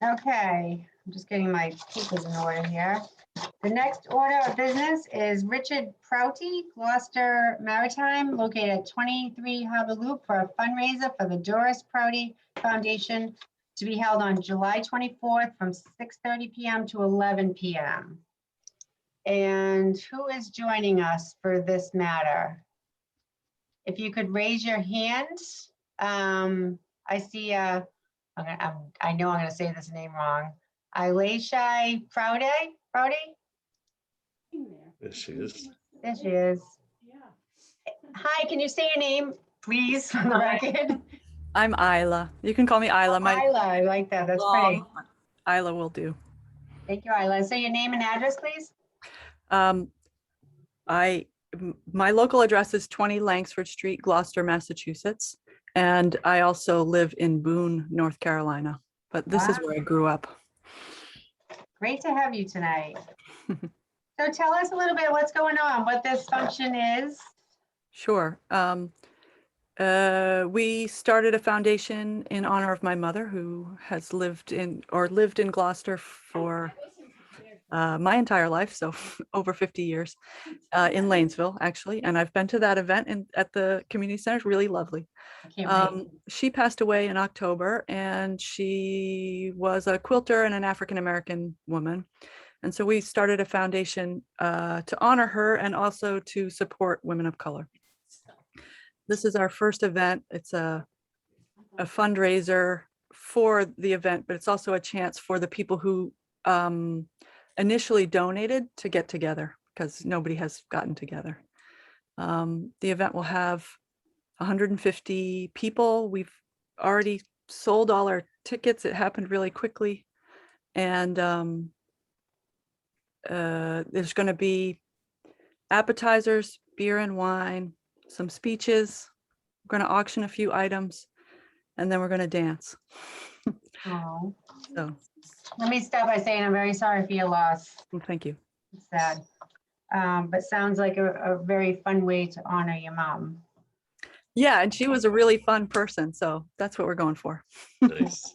Okay, I'm just getting my papers in order here. The next order of business is Richard Prouty, Gloucester Maritime, located at 23 Harbor Loop, for a fundraiser for the Doris Prouty Foundation to be held on July 24th from 6:30 PM to 11 PM. And who is joining us for this matter? If you could raise your hand. I see, I know I'm gonna say this name wrong. Aileshai Prouty? There she is. There she is. Hi, can you say your name, please, for the record? I'm Isla. You can call me Isla. My Isla, I like that, that's pretty. long Isla will do. Thank you, Isla. Say your name and address, please. My local address is 20 Langsford Street, Gloucester, Massachusetts. And I also live in Boone, North Carolina, but this is Wow. where I grew up. Great to have you tonight. So tell us a little bit what's going on, what this function is. Sure. We started a foundation in honor of my mother, who has lived in Gloucester for my entire life, so over 50 years, in Lanesville, actually. And I've been to that event at the community center. It's really lovely. I can't wait. She passed away in October, and she was a quilter and an African-American woman. And so we started a foundation to honor her and also to support women of color. This is our first event. It's a fundraiser for the event, but it's also a chance for the people who initially donated to get together, because nobody has gotten together. The event will have 150 people. We've already sold all our tickets. It happened really quickly. And there's going to be appetizers, beer and wine, some speeches. We're going to auction a few items, and then we're going to dance. Oh, So let me start by saying I'm very sorry for your loss. thank you. It's sad. But sounds like a very fun way to honor your mom. Yeah, and she was a really fun person, so that's what we're going for. Nice.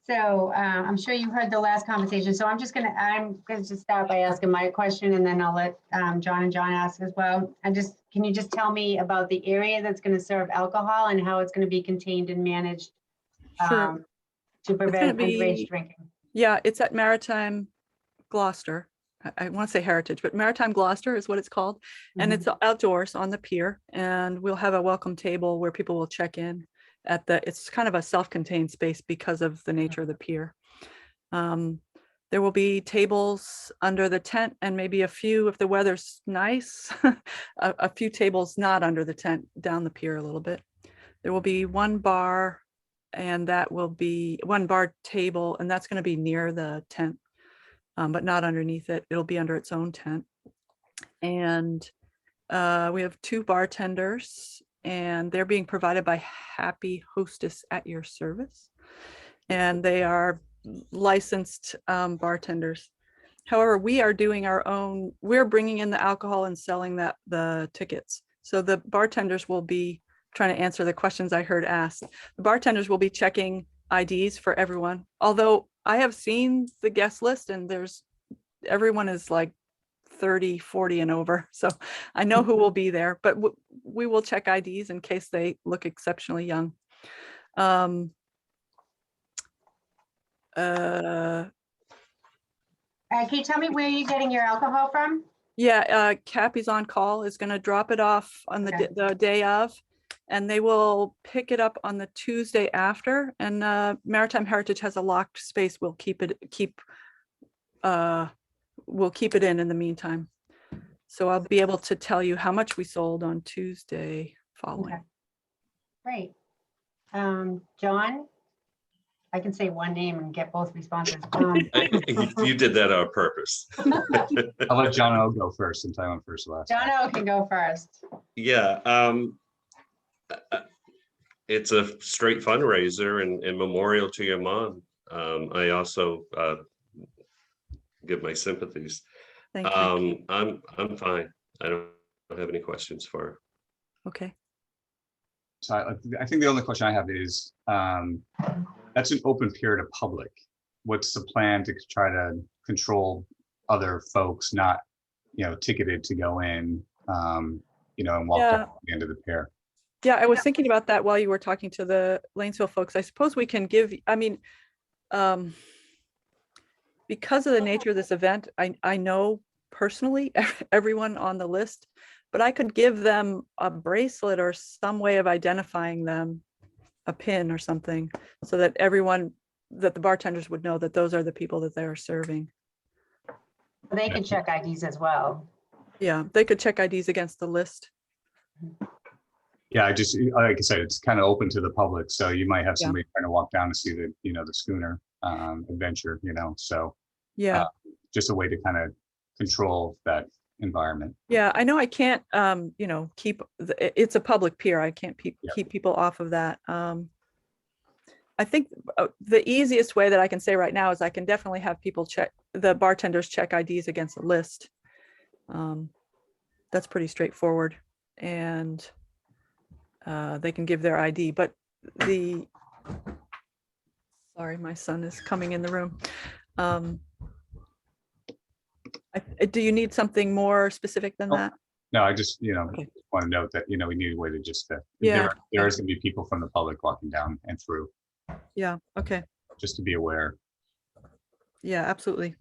So I'm sure you heard the last conversation. So I'm gonna just start by asking my question, and then I'll let John and John ask as well. Can you just tell me about the area that's going to serve alcohol and how it's going to be contained and managed Sure. to prevent be- underage drinking? Yeah, it's at Maritime Gloucester. I want to say Heritage, but Maritime Gloucester is what it's called. And it's outdoors on the pier, and we'll have a welcome table where people will check in it's kind of a self-contained space because of the nature of the pier. There will be tables under the tent, and maybe a few, if the weather's nice, a few tables not under the tent down the pier a little bit. There will be one bar, and that will be one bar table, and that's going to be near the tent, but not underneath it. It'll be under its own tent. And we have 2 bartenders, and they're being provided by Happy Hostess at Your Service. And they are licensed bartenders. However, we are doing we're bringing in the alcohol and selling the tickets. So the bartenders will be trying to answer the questions I heard asked. The bartenders will be checking IDs for everyone. Although I have seen the guest list, and everyone is like 30, 40 and over. So I know who will be there, but we will check IDs in case they look exceptionally young. Can you tell me where you're getting your alcohol from? Yeah, Cappy's on call is going to drop it off on Okay. the day of, and they will pick it up on the Tuesday after. And Maritime Heritage has a locked space. We'll keep it in the meantime. So I'll be able to tell you how much we sold on Tuesday following. Okay. Great. John? I can say one name and get both responses. You did that on purpose. I'll let John O go first since I went first last. John O can go first. Yeah. it's a straight fundraiser and memorial to your mom. I also give my sympathies. Thank you. I'm fine. I don't have any questions for her. Okay. So I think the only question I have is, that's an open pier to public. What's the plan to try to control other folks not, ticketed to go in, and walk Yeah. down the end of the pier? Yeah, I was thinking about that while you were talking to the Lanesville folks. I suppose we can give, because of the nature of this event, I know personally everyone on the list, but I could give them a bracelet or some way of identifying them, a pin or something, so that that the bartenders would know that those are the people that they are serving. They can check IDs as well. Yeah, they could check IDs against the list. Yeah, like I said, it's kind of open to the public, so you might have Yeah. somebody trying to walk down to see the, the schooner adventure, so Yeah. just a way to kind of control that environment. Yeah, I know I can't, it's a public pier. I can't Yeah. keep people off of that. I think the easiest way that I can say right now is I can definitely have people the bartenders check IDs against a list. That's pretty straightforward. And they can give their ID, but sorry, my son is coming in the room. Do you need something more specific than that? No, I just, Okay. want to note that, we need a way to just, Yeah. there is going to be people from the public walking down and through, Yeah, okay. just to be aware. Yeah, absolutely.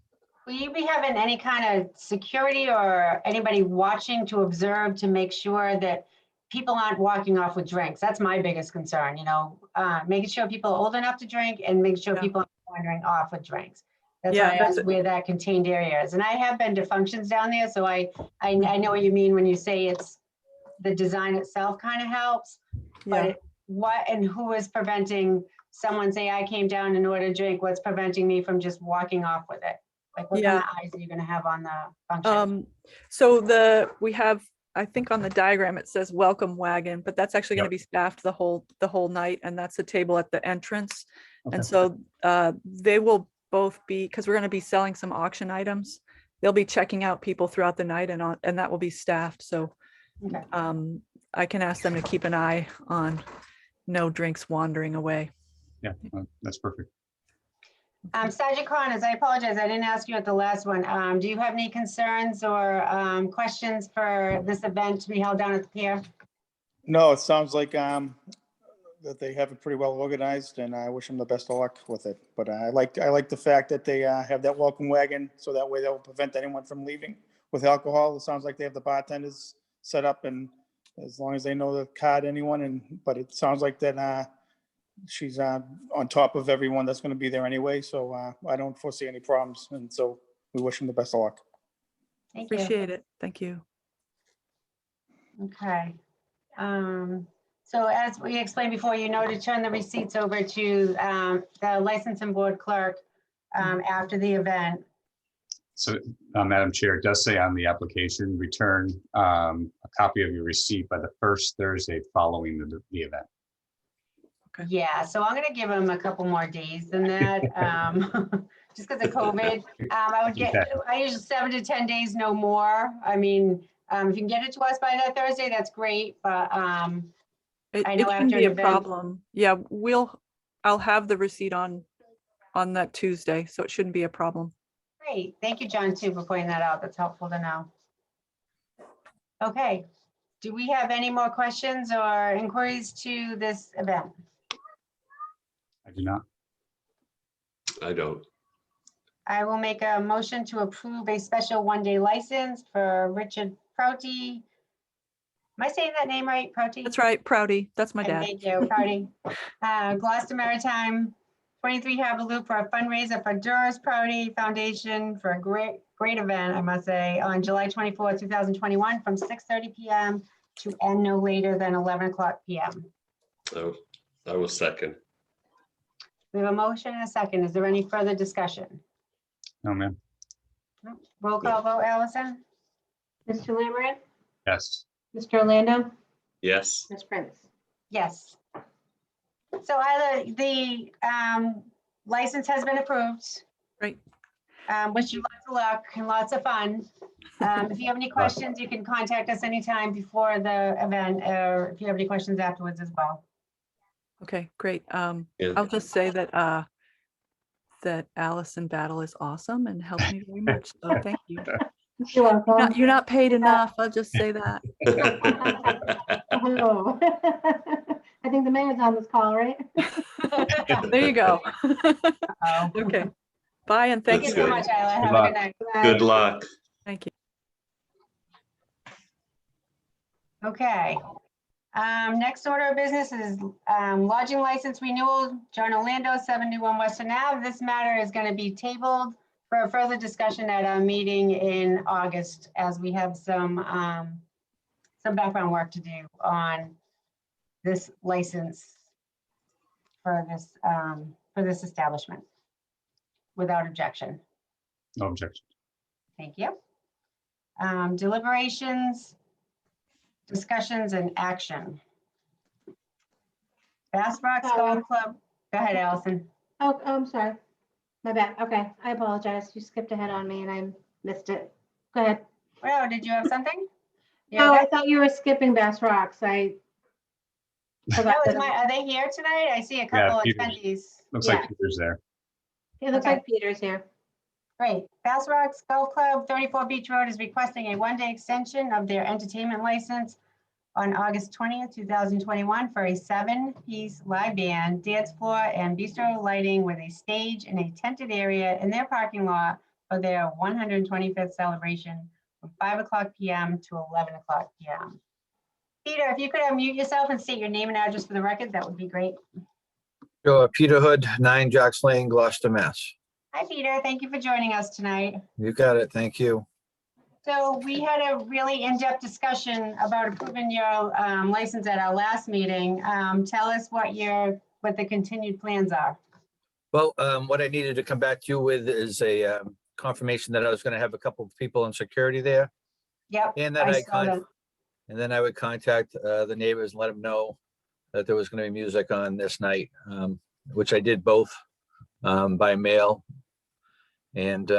Will you be having any kind of security or anybody watching to observe to make sure that people aren't walking off with drinks? That's my biggest concern, making sure people are old enough to drink and making sure Yeah. people aren't wandering off with drinks. That's Yeah, why I that's asked where that contained area is. And I have been to functions down there, so I know what you mean when you say it's the design itself kind of helps. Yeah. But what and who is preventing someone say, I came down in order to drink, what's preventing me from just walking off with it? Like what kind of eyes are you gonna have on the function? So we have, I think on the diagram, it says welcome wagon, but that's actually going to Yep. be staffed the whole night. And that's a table at the entrance. Okay. And so they will both be, because we're going to be selling some auction items. They'll be checking out people throughout the night and that will be staffed. So Okay. I can ask them to keep an eye on no drinks wandering away. Yeah, that's perfect. Sergeant Connors, I apologize, I didn't ask you at the last one. Do you have any concerns or questions for this event to be held down at the pier? No, it sounds like that they have it pretty well organized, and I wish them the best of luck with it. But I like the fact that they have that welcome wagon, so that way that will prevent anyone from leaving with alcohol. It sounds like they have the bartenders set up, and as long as they know the card, but it sounds like that she's on top of everyone that's going to be there anyway. So I don't foresee any problems, and so we wish them the best of luck. Thank you. Appreciate it. Thank you. Okay. So as we explained before, to turn the receipts over to the licensing board clerk after the event. So, Madam Chair, it does say on the application, return a copy of your receipt by the first Thursday following the event. Okay. Yeah, so I'm gonna give them a couple more days than that, just because of COVID. I usually 7 to 10 days, no more. I mean, if you can get it to us by that Thursday, that's great, but It I know shouldn't after be an a event- problem. Yeah, I'll have the receipt on that Tuesday, so it shouldn't be a problem. Great, thank you, John, too, for pointing that out. That's helpful to know. Okay, do we have any more questions or inquiries to this event? I do not. I don't. I will make a motion to approve a special one-day license for Richard Prouty. Am I saying that name right, Prouty? That's right, Prouty. That's my Okay, dad. Thank you, Prouty. Gloucester Maritime, 23 Harbor Loop for a fundraiser for Doris Prouty Foundation for a great event, I must say, on July 24, 2021, from 6:30 p.m. to end no later than 11 o'clock p.m. Oh, I will second. We have a motion and a second. Is there any further discussion? No, ma'am. No? Roll call vote, Allison? Mr. Lammered, Yes. Mr. Orlando, Yes. Ms. Prince. Yes. So either the license has been approved. Great. Wish you lots of luck and lots of fun. If you have any questions, you can contact us anytime before the event, or if you have any questions afterwards as well. Okay, great. Yeah. I'll just say that that Allison Battle is awesome and helped me very much. So thank you. You're welcome. You're not paid enough. I'll just say that. Oh. I think the mayor's on this call, right? There you go. Uh-oh. Okay. Bye and thank Thank you. you so much, Isla. Have a luck. good night. Good luck. Thank you. Okay. Next order of business is lodging license renewal, John Orlando, 71 Western Ave. This matter is going to be tabled for further discussion at our meeting in August, as we have some background work to do on this license for this establishment. Without objection. No objection. Thank you. Deliberations, discussions, and action. Bass Rock Golf Club. Go ahead, Allison. Oh, I'm sorry. My bad. Okay, I apologize. You skipped ahead on me and I missed it. Go ahead. Oh, did you have something? No, I thought you were skipping Bass Rocks. I forgot. That was that- are they here tonight? I see a couple of Peter's- attendees. Looks Yeah. like Peter's there. It looks Okay. like Peter's here. Great. Bass Rocks Golf Club, 34 Beach Road, is requesting a one-day extension of their entertainment license on August 20th, 2021 for a 7-piece live band, dance floor, and bistro lighting with a stage in a tented area in their parking lot for their 125th celebration from 5:00 p.m. to 11:00 p.m. Peter, if you could unmute yourself and state your name and address for the record, that would be great. Sure, Peter Hood, 9 Jocks Lane, Gloucester, Mass. Hi, Peter. Thank you for joining us tonight. You got it, thank you. So we had a really in-depth discussion about approving your license at our last meeting. Tell us what the continued plans are. Well, what I needed to come back to you with is a confirmation that I was gonna have a couple of people in security there. Yep. And that saw that. and then I would contact the neighbors and let them know that there was gonna be music on this night, which I did both by mail. And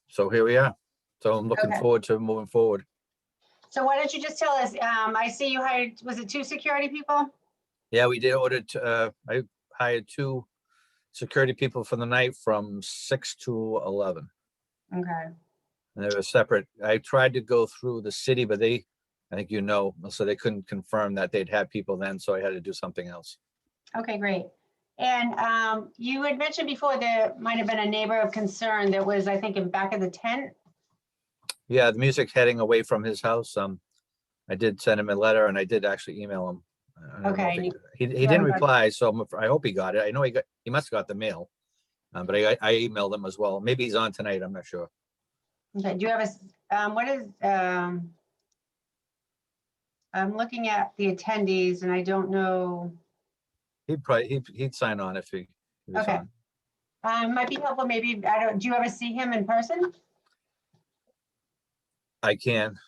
so here we are. So I'm looking Okay. forward to moving forward. So why don't you just tell us, I see you hired, was it 2 security people? Yeah, we did order, I hired 2 security people for the night from 6 to 11. Okay. And they were separate. I tried to go through the city, but I think you know, so they couldn't confirm that they'd had people then, so I had to do something else. Okay, great. And you had mentioned before there might have been a neighbor of concern that was, I think, in back of the tent. Yeah, the music heading away from his house. I did send him a letter and I did actually email him. I don't know if Okay. He didn't reply, so I hope he got it. I know he must have got the mail. But I emailed him as well. Maybe he's on tonight, I'm not sure. Okay, do you have what is, I'm looking at the attendees and I don't know. He'd sign on if he was Okay. on. Might be helpful, maybe, do you ever see him in person? I can.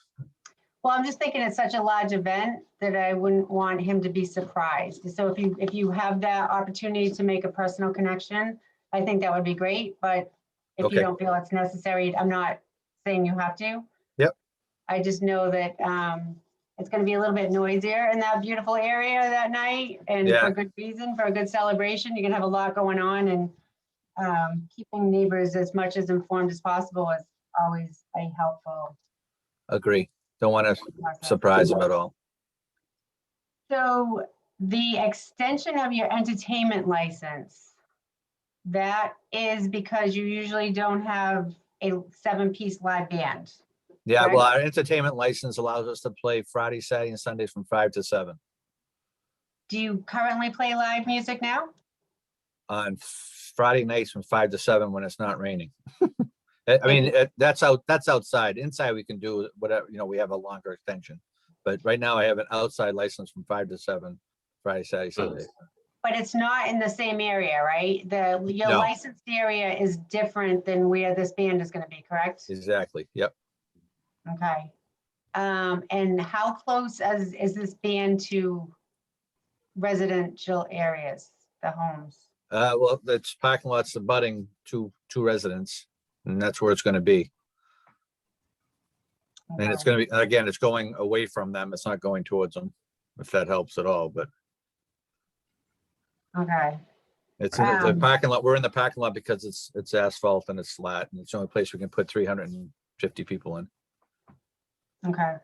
Well, I'm just thinking it's such a large event that I wouldn't want him to be surprised. So if you have that opportunity to make a personal connection, I think that would be great, but if you Okay. don't feel it's necessary, I'm not saying you have to. Yep. I just know that it's gonna be a little bit noisier in that beautiful area that night, and for Yeah. good reason, for a good celebration. You're gonna have a lot going on, and keeping neighbors as much as informed as possible is always a helpful Agree. Don't want to process. surprise him at all. So the extension of your entertainment license, that is because you usually don't have a 7-piece live band. Yeah, well, Right. our entertainment license allows us to play Friday, Saturday, and Sundays from 5 to 7. Do you currently play live music now? On Friday nights from 5 to 7 when it's not raining. I mean, that's outside. Inside we can do whatever, we have a longer extension. But right now I have an outside license from 5 to 7, Friday, Saturday, Sunday. But it's not in the same area, right? Your No. licensed area is different than where this band is gonna be, correct? Exactly, yep. Okay. And how close is this band to residential areas? the homes? Well, that's parking lots abutting two residents, and that's where it's gonna be. And it's Okay. gonna be, again, it's going away from them. It's not going towards them, if that helps at all, but Okay, it's in the Um, parking lot. We're in the parking lot because it's asphalt and it's flat, and it's the only place we can put 350 people in. okay.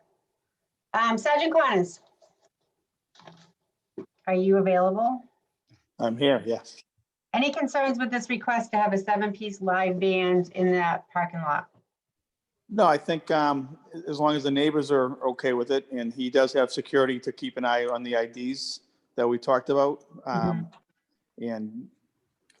Sergeant Connors? Are you available? I'm here, yes. Any concerns with this request to have a 7-piece live band in that parking lot? No, I think as long as the neighbors are okay with it, and he does have security to keep an eye on the IDs that we talked about. And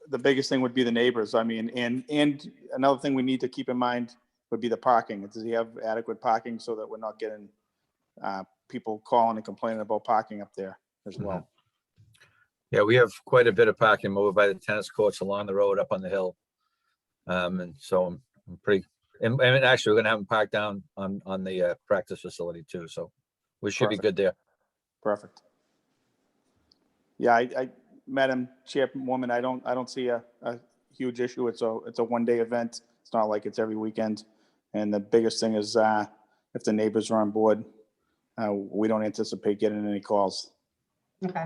the biggest thing would be the neighbors. I mean, and another thing we need to keep in mind would be the parking. Does he have adequate parking so that we're not getting people calling and complaining about parking up there as well? Yeah, we have quite a bit of parking over by the tennis courts, along the road, up on the hill. And so I'm pretty, and actually, we're gonna have them parked down on the practice facility too, so we should be good there. Perfect. Yeah, I Madam Chairwoman, I don't see a huge issue. It's a one-day event. It's not like it's every weekend. And the biggest thing is if the neighbors are on board, we don't anticipate getting any calls. Okay.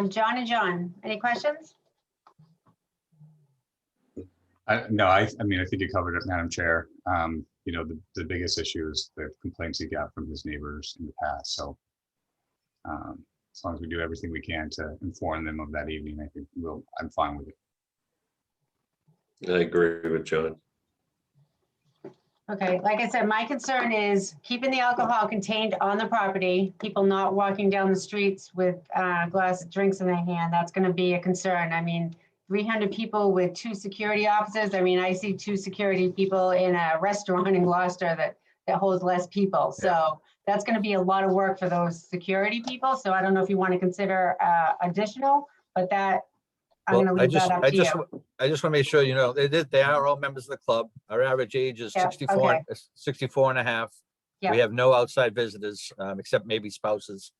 John and John, any questions? No, I mean, I think you covered it, Madam Chair. You know, the biggest issue is the complaints he got from his neighbors in the past. So as long as we do everything we can to inform them of that evening, I think I'm fine with it. I agree with John. Okay, like I said, my concern is keeping the alcohol contained on the property, people not walking down the streets with glass of drinks in their hand. That's going to be a concern. I mean, 300 people with 2 security officers. I mean, I see 2 security people in a restaurant in Gloucester that holds less people. So that's going to be a lot of work for those security people. So I don't know if you want to consider additional, but that I'm going to leave that up to you. I just want to make sure, you know, they are all members of the club. Our average age is Yeah, 64, okay. 64 and a half. Yeah. We have no outside visitors, except maybe spouses.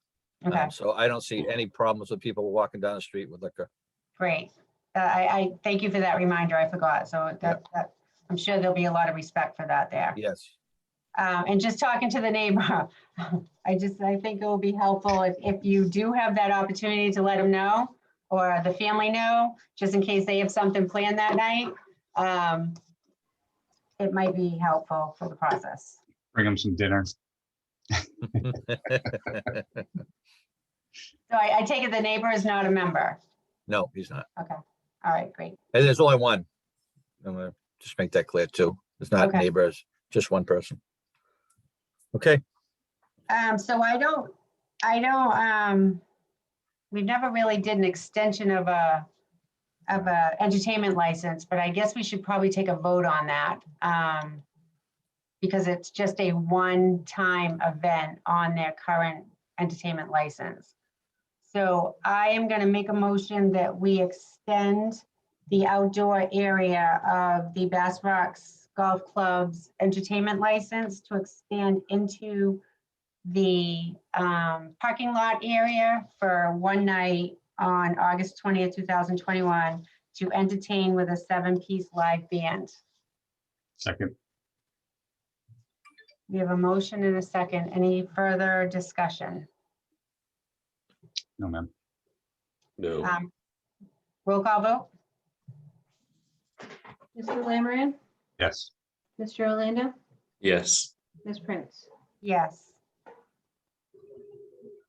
Okay. So I don't see any problems with people walking down the street with liquor. Great. I thank you for that reminder. I forgot. So that I'm sure there'll be a lot of respect for that there. Yes. And just talking to the neighbor, I think it will be helpful if you do have that opportunity to let them know, or the family know, just in case they have something planned that night. It might be helpful for the process. Bring them some dinner. So I take it the neighbor is not a member. No, he's not. Okay. All right, great. And there's only one. I'm gonna just make that clear too. It's not Okay. neighbors, just one person. Okay. So we've never really did an extension of a entertainment license, but I guess we should probably take a vote on that. Because it's just a one-time event on their current entertainment license. So I am going to make a motion that we extend the outdoor area of the Bass Rocks Golf Club's entertainment license to expand into the parking lot area for one night on August 20th, 2021 to entertain with a 7-piece live band. Second. We have a motion and a second. Any further discussion? No, ma'am. No. Roll call vote? Mr. Lammery, Yes. Mr. Orlando, Yes. Ms. Prince. Yes.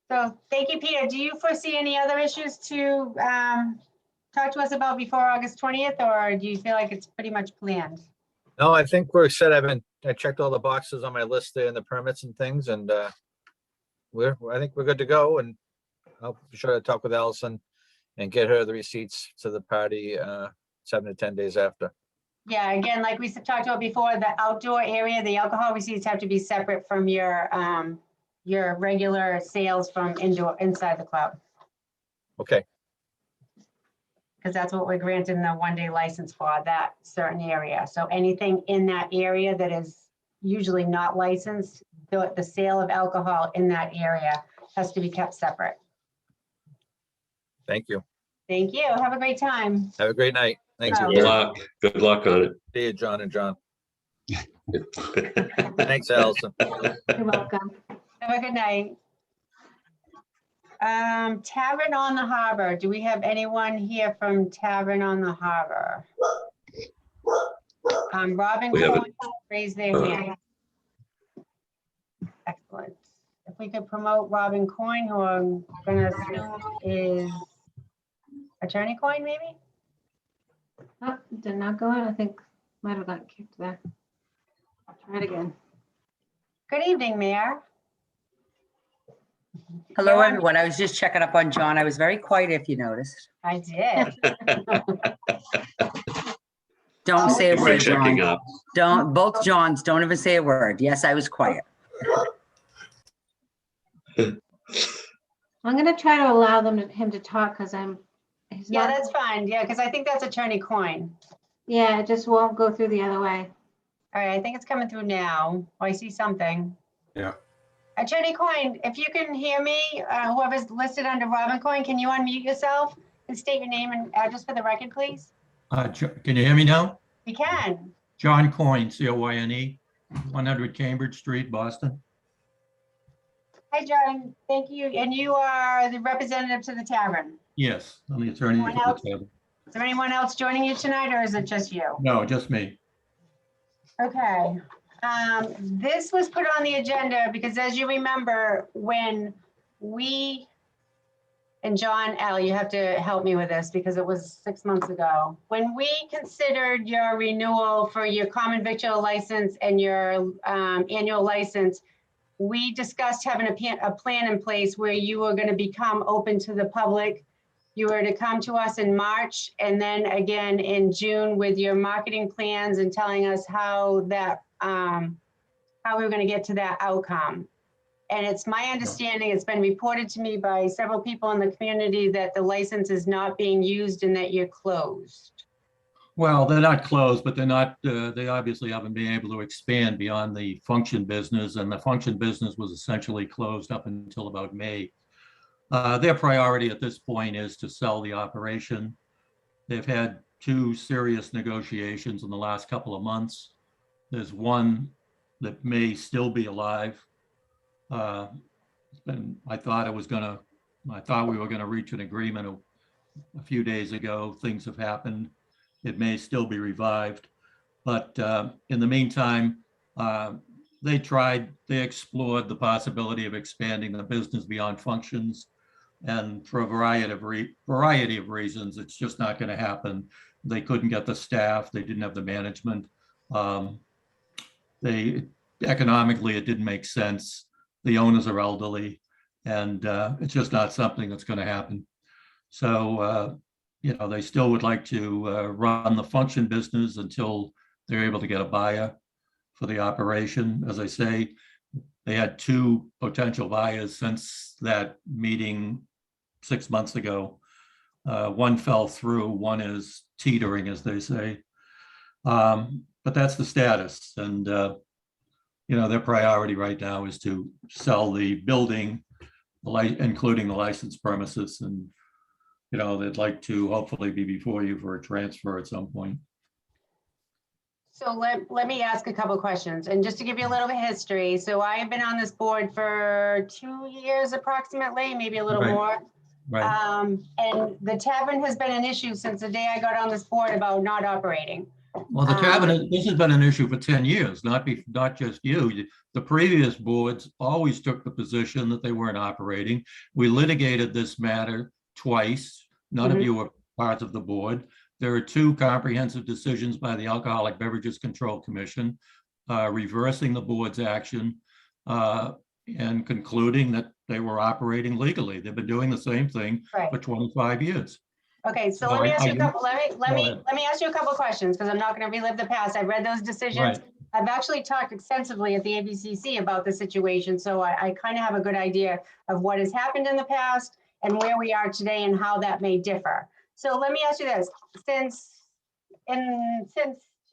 So thank you, Peter. Do you foresee any other issues to talk to us about before August 20th, or do you feel like it's pretty much planned? No, I think we're set. I checked all the boxes on my list there and the permits and things, and I think we're good to go. And I'll be sure to talk with Allison and get her the receipts to the party 7 to 10 days after. Yeah, again, like we talked about before, the outdoor area, the alcohol receipts have to be separate from your regular sales from inside the club, Okay, because that's what we're granting the one-day license for, that certain area. So anything in that area that is usually not licensed, the sale of alcohol in that area has to be kept separate. thank you. Thank you. Have a great time. Have a great night. Thank you. Oh. Good luck. Good luck on See you, John and John. Thanks, Allison. You're welcome. Have a good night. Tavern on the Harbor. Do we have anyone here from Tavern on the Harbor? Robin We haven't. Cohen, raise their hand. Excellent. If we could promote Robin Coyne, who I'm gonna assume is Attorney Coyne, maybe? Oh, did not go in. I think might have got kicked there. Try it again. Good evening, Mayor. Hello, everyone. I was just checking up on John. I was very quiet, if you noticed. I did. Don't say a Thank you for word, checking John. up. Don't, both Johns, don't even say a word. Yes, I was quiet. I'm gonna try to allow him to talk because he's Yeah, not. that's fine. Yeah, because I think that's Attorney Coyne. Yeah, it just won't go through the other way. All right, I think it's coming through now. Oh, I see something. Yeah. Attorney Coyne, if you can hear me, whoever's listed under Robin Coyne, can you unmute yourself and state your name and address for the record, please? Can you hear me now? You can. John Coyne, C-O-Y-N-E, 100 Cambridge Street, Boston. Hi, John. Thank you. And you are the representative to the tavern. Yes, I'm the attorney for Anyone else? the tavern. Is there anyone else joining you tonight, or is it just you? No, just me. Okay. This was put on the agenda because, as you remember, when we, and John, Al, you have to help me with this because it was 6 months ago. When we considered your renewal for your common victual license and your annual license, we discussed having a plan in place where you were going to become open to the public. You were to come to us in March and then again in June with your marketing plans and telling us how that, how we were going to get to that outcome. And it's my understanding, it's been reported to me by several people in the community that the license is not being used and that you're closed. Well, they're not closed, but they're not, they obviously haven't been able to expand beyond the function business, and the function business was essentially closed up until about May. Their priority at this point is to sell the operation. They've had 2 serious negotiations in the last couple of months. There's one that may still be alive. And I thought we were gonna reach an agreement a few days ago. Things have happened. It may still be revived, but in the meantime, they explored the possibility of expanding the business beyond functions. And for a variety of reasons, it's just not going to happen. They couldn't get the staff. They didn't have the management. Economically, it didn't make sense. The owners are elderly, and it's just not something that's going to happen. So, they still would like to run the function business until they're able to get a buyer for the operation. As I say, they had 2 potential buyers since that meeting 6 months ago. One fell through, one is teetering, as they say. But that's the status. And, their priority right now is to sell the building, including the licensed premises. And, they'd like to hopefully be before you for a transfer at some point. So let me ask a couple questions. And just to give you a little bit of history. So I have been on this board for 2 years approximately, maybe a little Right. more. Right. And the tavern has been an issue since the day I got on this board about not operating. Well, the tavern, this has been an issue for 10 years, not just you. The previous boards always took the position that they weren't operating. We litigated this matter twice. None of you were parts of the board. There are 2 comprehensive decisions by the Alcoholic Beverages Control Commission, reversing the board's action and concluding that they were operating legally. They've been doing the same thing for 25 years. Okay, so let me ask you a couple, let me ask you a couple of questions because I'm not going to relive the past. I've read those decisions. Right. I've actually talked extensively at the ABCC about the situation, so I kind of have a good idea of what has happened in the past and where we are today and how that may differ. So let me ask you this: since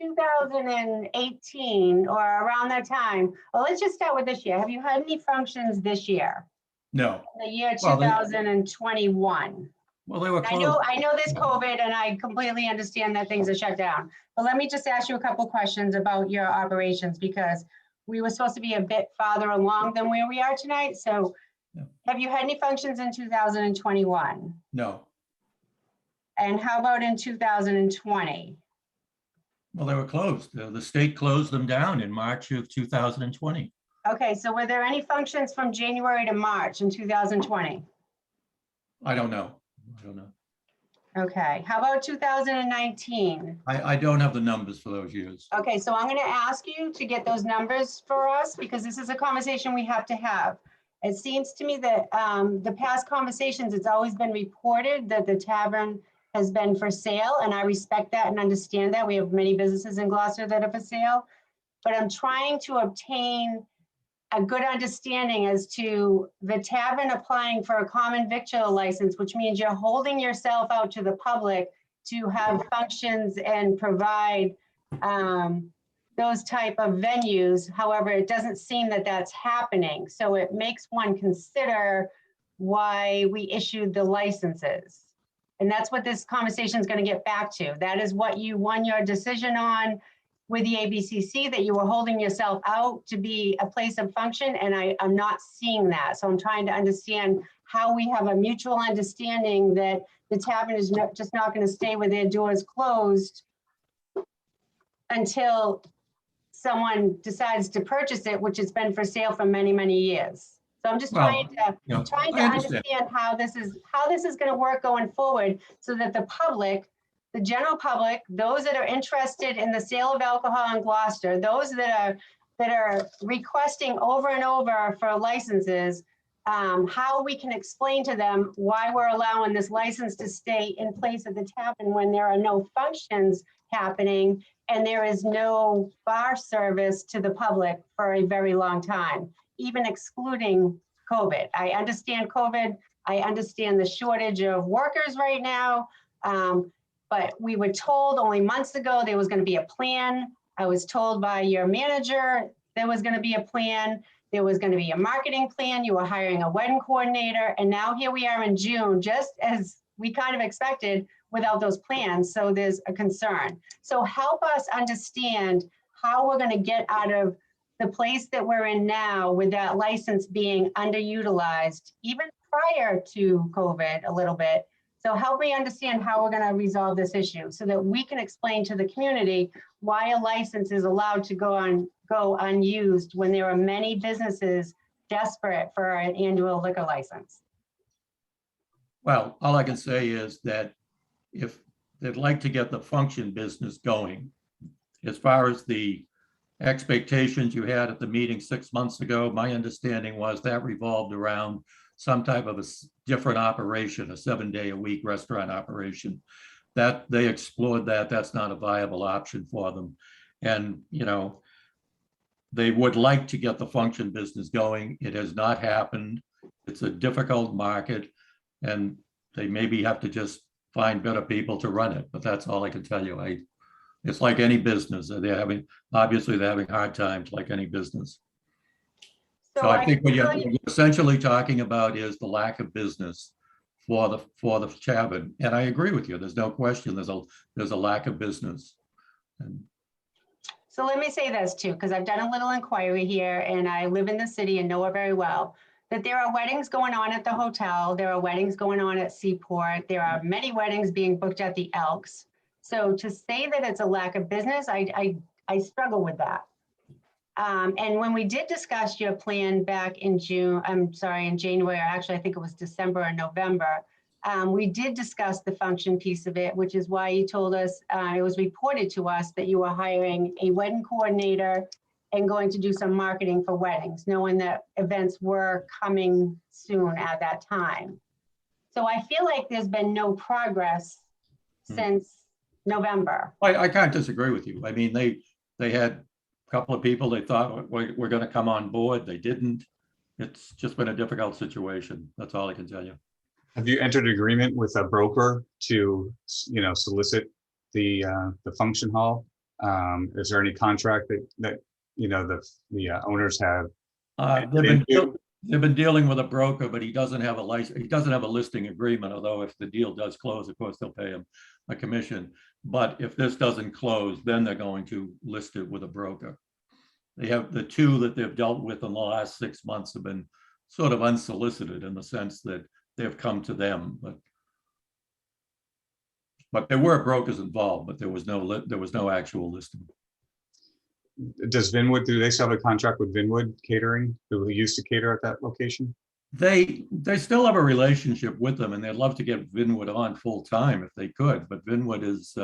2018 or around that time, well, let's just start with this year. Have you had any functions this year? No. The year Well, 2021. Well, they were I know, closed. I know there's COVID and I completely understand that things are shut down. But let me just ask you a couple questions about your operations because we were supposed to be a bit farther along than where we are tonight. So Yeah. have you had any functions in 2021? No. And how about in 2020? Well, they were closed. The state closed them down in March of 2020. Okay, so were there any functions from January to March in 2020? I don't know. I don't know. Okay, how about 2019? I don't have the numbers for those years. Okay, so I'm going to ask you to get those numbers for us because this is a conversation we have to have. It seems to me that the past conversations, it's always been reported that the tavern has been for sale, and I respect that and understand that. We have many businesses in Gloucester that are for sale, but I'm trying to obtain a good understanding as to the tavern applying for a common victual license, which means you're holding yourself out to the public to have functions and provide those type of venues. However, it doesn't seem that that's happening. So it makes one consider why we issued the licenses. And that's what this conversation is going to get back to. That is what you won your decision on with the ABCC, that you were holding yourself out to be a place of function, and I'm not seeing that. So I'm trying to understand how we have a mutual understanding that the tavern is just not going to stay with their doors closed until someone decides to purchase it, which has been for sale for many, many years. So I'm just trying to understand how this is going to work going forward so that the public, the general public, those that are interested in the sale of alcohol in Gloucester, those that are requesting over and over for licenses, how we can explain to them why we're allowing this license to stay in place at the tavern when there are no functions happening and there is no bar service to the public for a very long time, even excluding COVID. I understand COVID. I understand the shortage of workers right now. But we were told only months ago there was going to be a plan. I was told by your manager there was going to be a plan. There was going to be a marketing plan. You were hiring a wedding coordinator. And now here we are in June, just as we kind of expected, without those plans. So there's a concern. So help us understand how we're going to get out of the place that we're in now with that license being underutilized, even prior to COVID a little bit. So help me understand how we're going to resolve this issue so that we can explain to the community why a license is allowed to go unused when there are many businesses desperate for an annual liquor license. Well, all I can say is that if they'd like to get the function business going, as far as the expectations you had at the meeting 6 months ago, my understanding was that revolved around some type of a different operation, a 7-day-a-week restaurant operation. That they explored that, that's not a viable option for them. And, you know, they would like to get the function business going. It has not happened. It's a difficult market and they maybe have to just find better people to run it, but that's all I can tell you. It's like any business. Obviously they're having hard times like any business. So I think what you're essentially talking about is the lack of business for the tavern. And I agree with you. There's no question there's a lack of business. So let me say this too, because I've done a little inquiry here and I live in the city and know it very well, that there are weddings going on at the hotel. There are weddings going on at Seaport. There are many weddings being booked at the Elks. So to say that it's a lack of business, I struggle with that. And when we did discuss your plan back in in January, actually, I think it was December or November, we did discuss the function piece of it, which is why you told us, it was reported to us that you were hiring a wedding coordinator and going to do some marketing for weddings, knowing that events were coming soon at that time. So I feel like there's been no progress since November. I can't disagree with you. I mean, they had couple of people they thought were going to come on board. They didn't. It's just been a difficult situation. That's all I can tell you. Have you entered agreement with a broker to, solicit the function hall? Is there any contract that the owners have? they've been dealing with a broker, but he doesn't have a license, he doesn't have a listing agreement, although if the deal does close, of course, they'll pay him a commission. But if this doesn't close, then they're going to list it with a broker. They have the two that they've dealt with in the last 6 months have been sort of unsolicited in the sense that they've come to them, but there were brokers involved, but there was no actual listing. Does Vinwood, do they still have a contract with Vinwood Catering, who used to cater at that location? They still have a relationship with them, and they'd love to get Vinwood on full time if they could, but Vinwood is,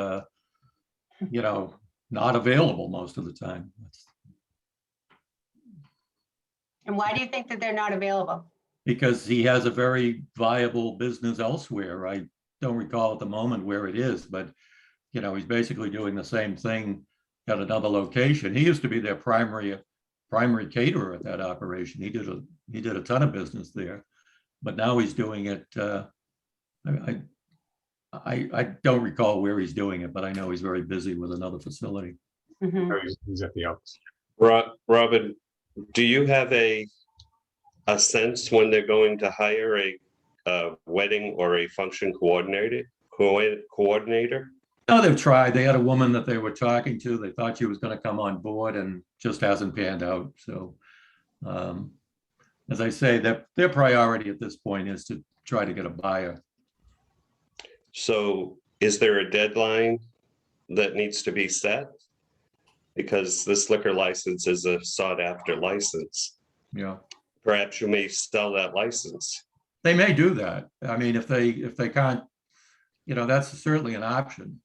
not available most of the time. And why do you think that they're not available? Because he has a very viable business elsewhere. I don't recall at the moment where it is, but he's basically doing the same thing at another location. He used to be their primary caterer at that operation. He did a ton of business there, but now he's doing it. I don't recall where he's doing it, but I know he's very busy with another facility. Mhm. Or he's at the Elks? Robin, do you have a sense when they're going to hire a wedding or a function coordinator? No, they've tried. They had a woman that they were talking to. They thought she was going to come on board and just hasn't panned out. So, as I say, their priority at this point is to try to get a buyer. So is there a deadline that needs to be set? Because this liquor license is a sought after license. Yeah. Perhaps you may sell that license. They may do that. I mean, if they can't, that's certainly an option.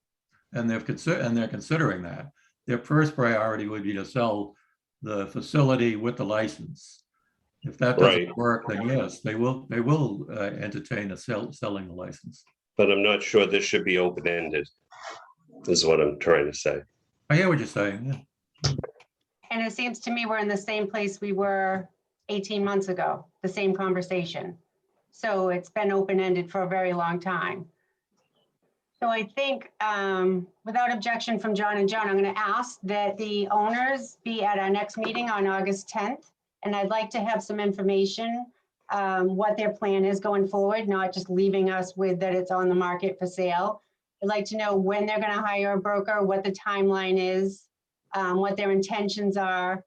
And they're considering that. Their first priority would be to sell the facility with the license. If that doesn't work, then yes, they will entertain selling the license. But I'm not sure this should be open-ended, is what I'm trying to say. I hear what you're saying. Yeah. And it seems to me we're in the same place we were 18 months ago, the same conversation. So it's been open-ended for a very long time. So I think, without objection from John and John, I'm going to ask that the owners be at our next meeting on August 10th. And I'd like to have some information, what their plan is going forward, not just leaving us with that it's on the market for sale. I'd like to know when they're going to hire a broker, what the timeline is, what their intentions are.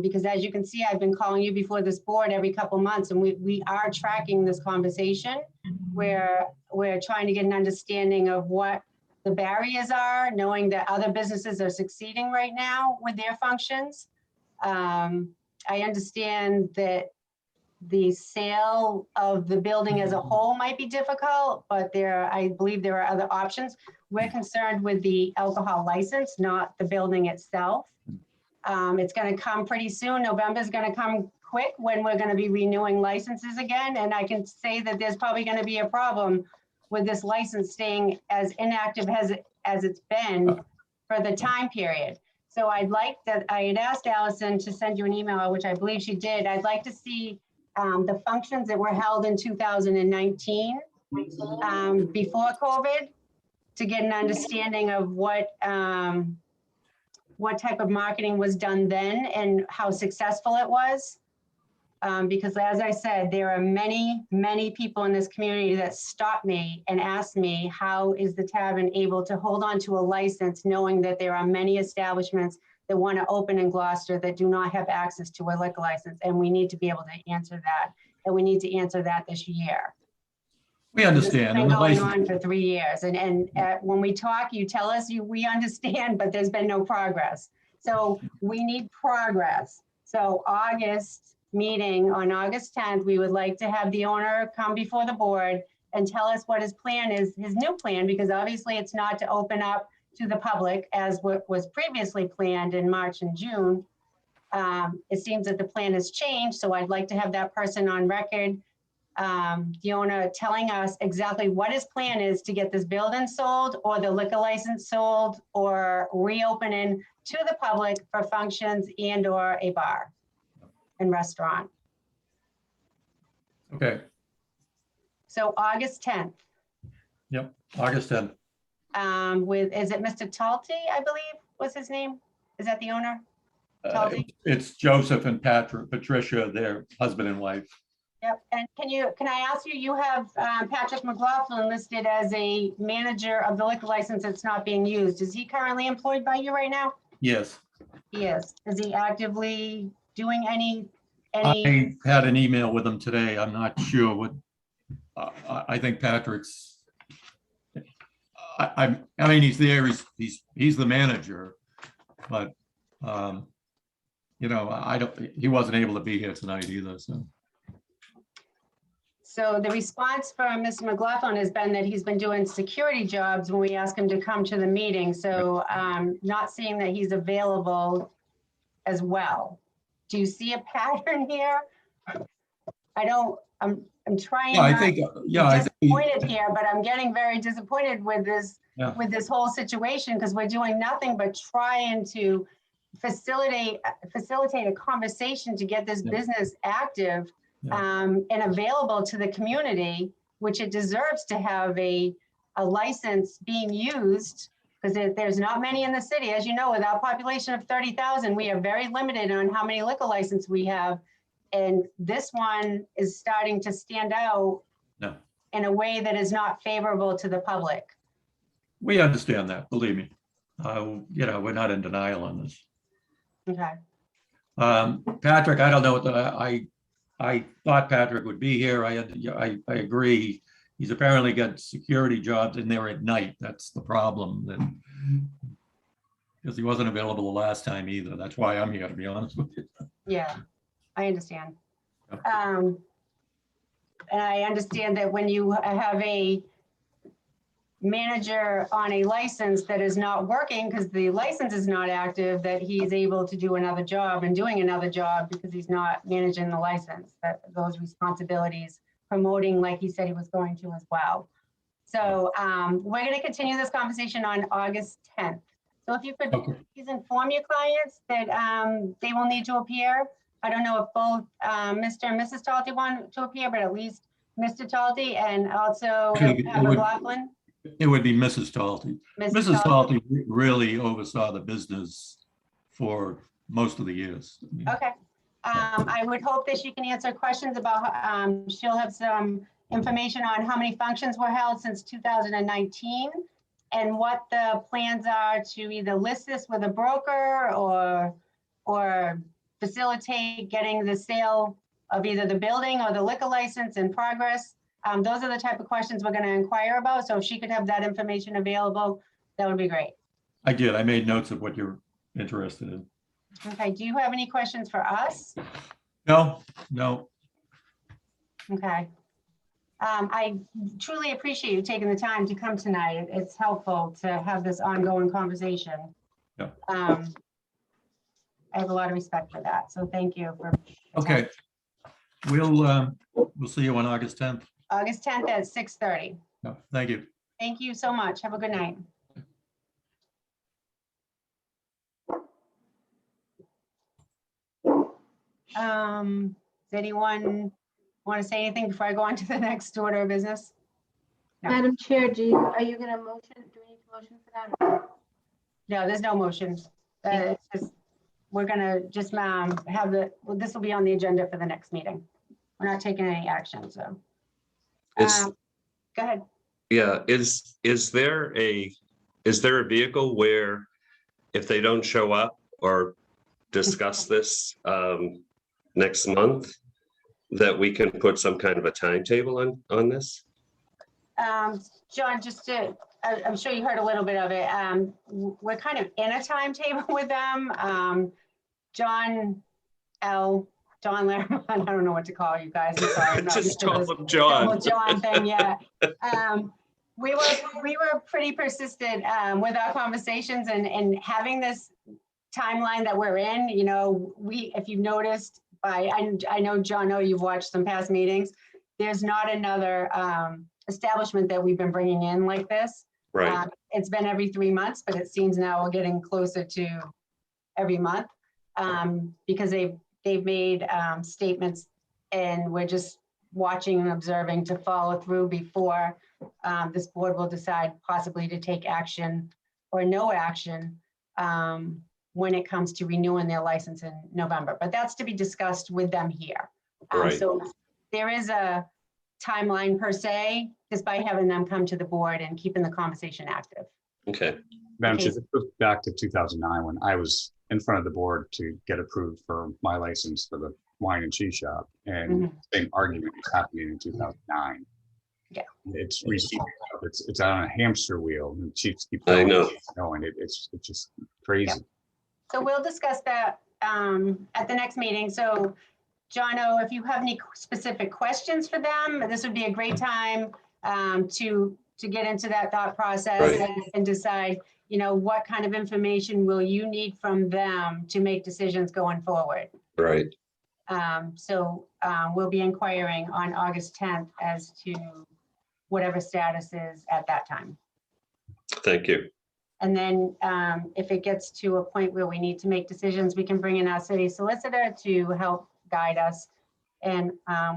Because as you can see, I've been calling you before this board every couple months, and we are tracking this conversation where we're trying to get an understanding of what the barriers are, knowing that other businesses are succeeding right now with their functions. I understand that the sale of the building as a whole might be difficult, but I believe there are other options. We're concerned with the alcohol license, not the building itself. It's going to come pretty soon. November is going to come quick when we're going to be renewing licenses again. And I can say that there's probably going to be a problem with this license staying as inactive as it's been for the time period. So I had asked Allison to send you an email, which I believe she did. I'd like to see the functions that were held in 2019 before COVID to get an understanding of what type of marketing was done then and how successful it was. Because as I said, there are many, many people in this community that stop me and ask me, how is the tavern able to hold on to a license knowing that there are many establishments that want to open in Gloucester that do not have access to a liquor license? And we need to be able to answer that. And we need to answer that this year. We understand. It's been going on for 3 years. And when we talk, you tell us we understand, but there's been no progress. So we need progress. So August meeting on August 10th, we would like to have the owner come before the board and tell us what his plan is, his new plan, because obviously it's not to open up to the public as what was previously planned in March and June. It seems that the plan has changed. So I'd like to have that person on record, the owner telling us exactly what his plan is to get this building sold or the liquor license sold or reopening to the public for functions and or a bar and restaurant. Okay. So August 10th. Yep, August 10th. Is it Mr. Talty, I believe was his name? Is that the owner? Talty? It's Joseph and Patricia, their husband and wife. Yep, and can I ask you, you have Patrick McLaughlin listed as a manager of the liquor license that's not being used. Is he currently employed by you right now? Yes, He is. Is he actively doing any? I had an email with him today. I'm not sure what, I think Patrick's, I mean, he's there, he's the manager, but, you know, he wasn't able to be here tonight either, so. So the response from Mr. McLaughlin has been that he's been doing security jobs when we ask him to come to the meeting. So not seeing that he's available as well. Do you see a pattern here? I'm trying Yeah, I not think, to be yeah, I think, disappointed here, but I'm getting very disappointed with this, Yeah. with this whole situation because we're doing nothing but trying to facilitate a conversation to get this Yeah. business active and available to the community, which it deserves to have a license being used, because there's not many in the city. As you know, with our population of 30,000, we are very limited on how many liquor licenses we have. And this one is starting to stand out No. in a way that is not favorable to the public. we understand that, believe me. You know, we're not in denial on this. Okay. Patrick, I don't know, I thought Patrick would be here. I agree. He's apparently got security jobs in there at night. That's the problem. Because he wasn't available the last time either. That's why I'm here, to be honest with you. Yeah, I understand. And I understand that when you have a manager on a license that is not working because the license is not active, that he's able to do another job and doing another job because he's not managing the license, that those responsibilities, promoting like he said he was going to as well. So we're going to continue this conversation on August 10th. So if you could please inform your clients that they will need to appear. I don't know if both Mr. and Mrs. Talty want to appear, but at least Mr. Talty and also McLaughlin. It would be Mrs. Talty. Mrs. Talty really oversaw the business for most of the years. Okay. I would hope that she can answer questions about, she'll have some information on how many functions were held since 2019 and what the plans are to either list this with a broker or facilitate getting the sale of either the building or the liquor license in progress. Those are the type of questions we're going to inquire about. So if she could have that information available, that would be great. I did. I made notes of what you're interested in. Okay. Do you have any questions for us? No, no. Okay. I truly appreciate you taking the time to come tonight. It's helpful to have this ongoing conversation. Yeah. I have a lot of respect for that. So thank you for. Okay. We'll see you on August 10th. August 10th at 6:30. Yeah, thank you. Thank you so much. Have a good night. Does anyone want to say anything before I go on to the next order of business? No. Madam Chair, are you going to motion? Do we need to motion for that? No, there's no motion. It's just, we're gonna just have this will be on the agenda for the next meeting. We're not taking any action, so. Go ahead. Yeah, is there a vehicle where if they don't show up or discuss this next month, that we can put some kind of a timetable on this? John, I'm sure you heard a little bit of it. We're kind of in a timetable with them. John Lerman, I don't know what to call you guys. I'm sorry. I'm not Just used to call this him John. double John thing, yeah. We were pretty persistent with our conversations and having this timeline that we're in. You know, if you've noticed, I know John, you've watched some past meetings. There's not another establishment that we've been bringing in like this. Right. It's been every 3 months, but it seems now we're getting closer to every month because they've made statements, and we're just watching and observing to follow through before this board will decide possibly to take action or no action when it comes to renewing their license in November, but that's to be discussed with them here. Right. So there is a timeline per se, just by having them come to the board and keeping the conversation active. Okay. Madam Chair, Okay. this goes back to 2009 when I was in front of the board to get approved for my license for the wine and cheese shop. And same argument was happening in 2009. Yeah. It's repeating itself. It's on a hamster wheel and chiefs keep I going. know. Going. It's just crazy. Yeah. So we'll discuss that at the next meeting. So Jono, if you have any specific questions for them, this would be a great time to get into that thought process Right. and decide, you know, what kind of information will you need from them to make decisions going forward. Right. So we'll be inquiring on August 10th as to whatever status is at that time. Thank you. And then if it gets to a point where we need to make decisions, we can bring in our city solicitor to help guide us. And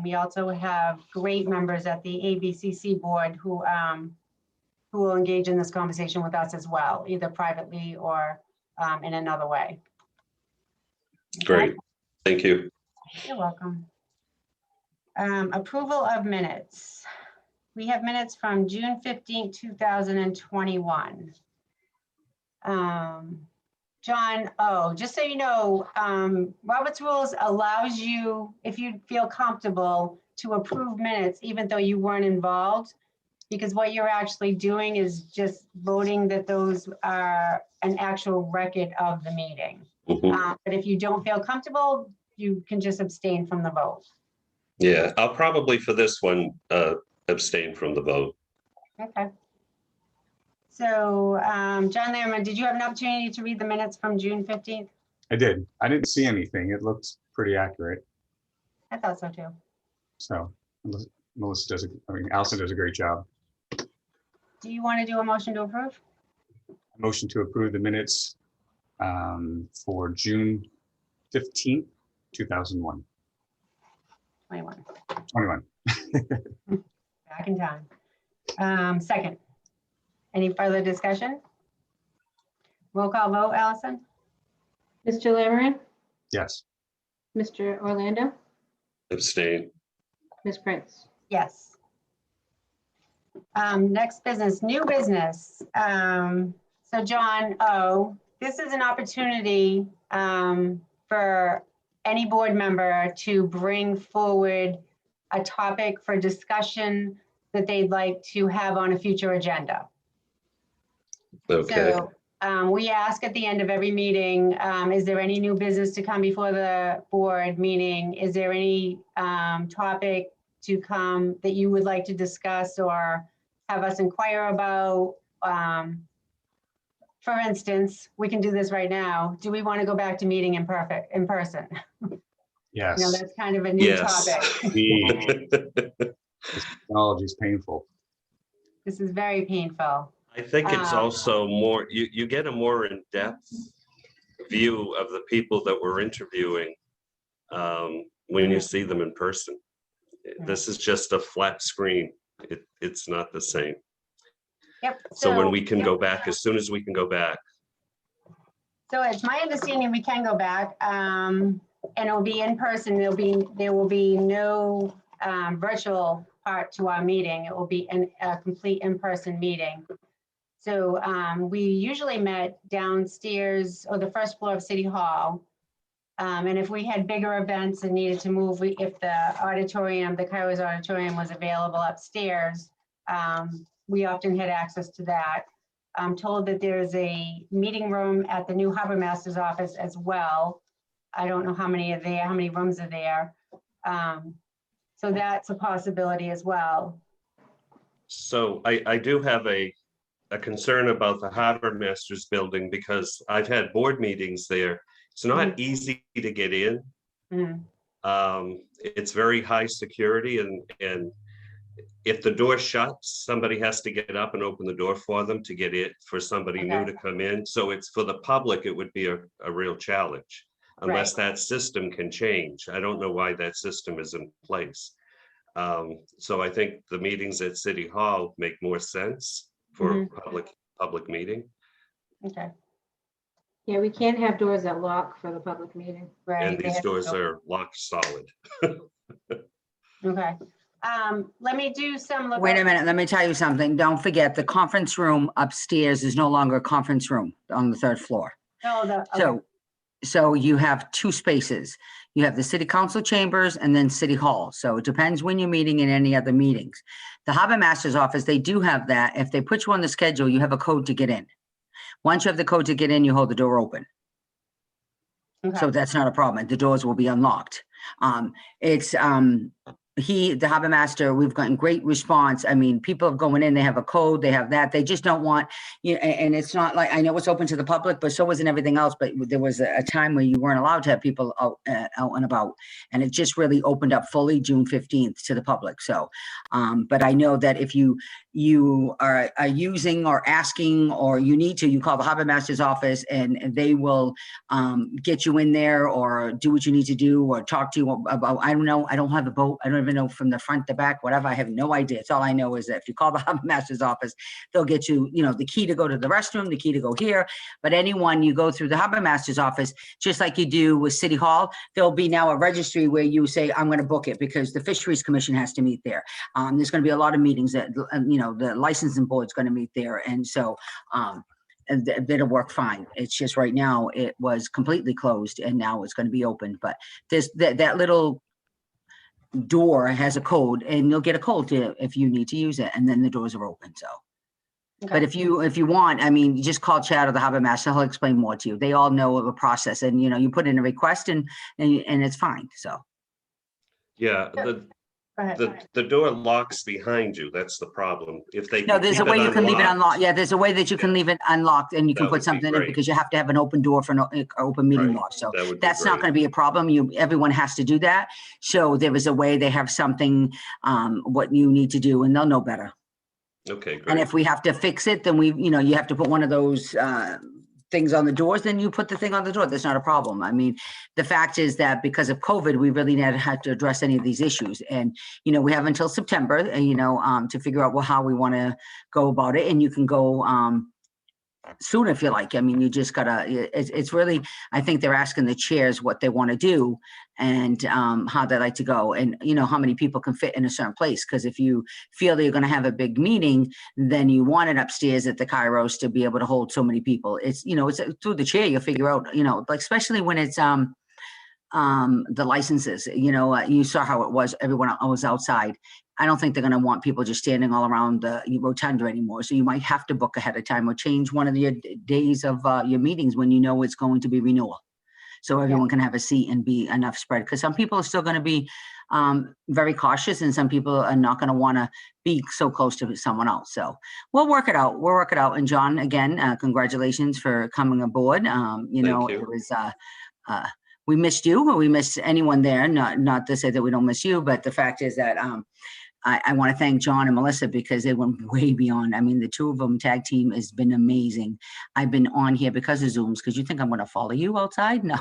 we also have great members at the ABCC board who will engage in this conversation with us as well, either privately or in another way. Great. Thank you. You're welcome. Approval of minutes. We have minutes from June 15, 2021. John O, just so you know, Robert's Rules allows you, if you feel comfortable, to approve minutes even though you weren't involved, because what you're actually doing is just voting that those are an actual record of the meeting. But if you don't feel comfortable, you can just abstain from the vote. Yeah, I'll probably for this one abstain from the vote. Okay. So, John Lehrman, did you have an opportunity to read the minutes from June 15th? I did. I didn't see anything. It looked pretty accurate. I thought so too. So Melissa does, Allison does a great job. Do you want to do a motion to approve? Motion to approve the minutes for June 15th, 2001. 21. 21. Back in time. Second. Any further discussion? Roll call vote, Allison? Mr. Leverin, Yes. Mr. Orlando, Abstain. Ms. Prince. Yes. Next business, new business. So John O, this is an opportunity for any board member to bring forward a topic for discussion that they'd like to have on a future agenda. Okay. So we ask at the end of every meeting, is there any new business to come before the board? Meaning, is there any topic to come that you would like to discuss or have us inquire about? For instance, we can do this right now. Do we want to go back to meeting in person? Yes. You know, that's kind of a new Yes. topic. This technology is painful. This is very painful. I think it's also more, you get a more in-depth view of the people that we're interviewing when you see them in person. This is just a flat screen. It's not the same. Yep. So when we can go back, as soon as we can go back. So it's my understanding we can go back and it'll be in person. There will be no virtual part to our meeting. It will be a complete in-person meeting. So we usually met downstairs or the first floor of City Hall. And if we had bigger events and needed to move, if the auditorium, the Kairos Auditorium was available upstairs, we often had access to that. I'm told that there's a meeting room at the new Harbor Master's office as well. I don't know how many are there, how many rooms are there. So that's a possibility as well. So I do have a concern about the Harbor Masters building because I've had board meetings there. It's not easy to get in. It's very high security and if the door shuts, somebody has to get up and open the door for them to get it, for somebody new to come in. So it's for the public, it would be a real challenge unless that system can change. I don't know why that system is in place. So I think the meetings at City Hall make more sense for a public meeting. Okay. Yeah, we can't have doors that lock for the public meeting. Right. And they these have to doors go. are locked solid. Okay. Let me do some. Wait a minute, let me tell you something. Don't forget, the conference room upstairs is no longer a conference room on the third floor. No, okay. So you have two spaces. You have the city council chambers and then city hall. So it depends when you're meeting and any other meetings. The harbor master's office, they do have that. If they put you on the schedule, you have a code to get in. Once you have the code to get in, you hold the door open. So Okay. that's not a problem. The doors will be unlocked. The harbor master, we've gotten great response. I mean, people are going in, they have a code, they have that. They just don't want, you know, and it's not like, I know it's open to the public, but so isn't everything else. But there was a time where you weren't allowed to have people out and about. And it just really opened up fully June 15th to the public. So, but I know that if you are using or asking, or you need to, you call the harbor master's office and they will get you in there or do what you need to do or talk to you about, I don't know, I don't have a boat. I don't even know from the front to back, whatever. I have no idea. It's all I know is that if you call the harbor master's office, they'll get you, you know, the key to go to the restroom, the key to go here. But anyone, you go through the harbor master's office, just like you do with City Hall, there'll be now a registry where you say, I'm going to book it because the Fisheries Commission has to meet there. There's going to be a lot of meetings that, you know, the licensing board's going to meet there. And so, and it'll work fine. It's just right now it was completely closed and now it's going to be open. But there's that little door has a code and you'll get a code to if you need to use it, and then the doors are open. So, but if you want, I mean, you just call Chad or the harbor master. He'll explain more to you. They all know of a process, and you know, you put in a request and it's fine. So, Yeah, the door locks behind you. That's the problem. If they no, can there's a keep way you can leave it unlocked- unlocked. Yeah, there's a way that you can leave it unlocked and you can That put would be something in great. because you have to have an open door for an open meeting Right. law. So That would be that's not great. going to be a problem. Everyone has to do that. So there is a way they have something, what you need to do, and they'll know better. Okay, great. And if we have to fix it, then you have to put one of those things on the doors, then you put the thing on the door. That's not a problem. I mean, the fact is that because of COVID, we really never had to address any of these issues. And, you know, we have until September, to figure out how we want to go about it. And you can go soon if you like. I mean, you just gotta, it's really, I think they're asking the chairs what they want to do and how they like to go, and you know, how many people can fit in a certain place. Because if you feel that you're going to have a big meeting, then you want it upstairs at the Kairos to be able to hold so many people. It's, you know, it's through the chair you'll figure out, you know, like especially when it's the licenses, you know, you saw how it was, everyone was outside. I don't think they're going to want people just standing all around the rotunda anymore. So you might have to book ahead of time or change one of the days of your meetings when you know it's going to be renewal. So everyone can have a seat and be enough spread, because some people are still going to be very cautious and some people are not going to want to be so close to someone else. So we'll work it out. We'll work it out. And John, again, congratulations for coming aboard. You know, it was, we missed you, or we missed anyone there. Not to say that we don't miss you, but the fact is that I want to thank John and Melissa because they went way beyond. I mean, the two of them tag team has been amazing. I've been on here because of Zooms, because you think I'm going to follow you outside? No.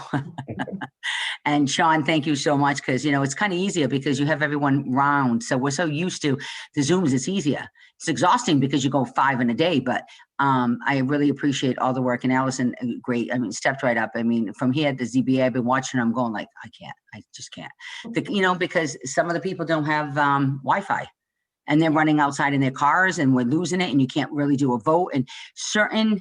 And Sean, thank you so much, because, you know, it's kind of easier because you have everyone round. So we're so used to the Zooms, it's easier. It's exhausting because you go 5 in a day, but I really appreciate all the work. And Allison, great. I mean, stepped right up. I mean, from here at the ZBA, I've been watching them going like, I just can't, you know, because some of the people don't have Wi-Fi and they're running outside in their cars and we're losing it and you can't really do a vote. And certain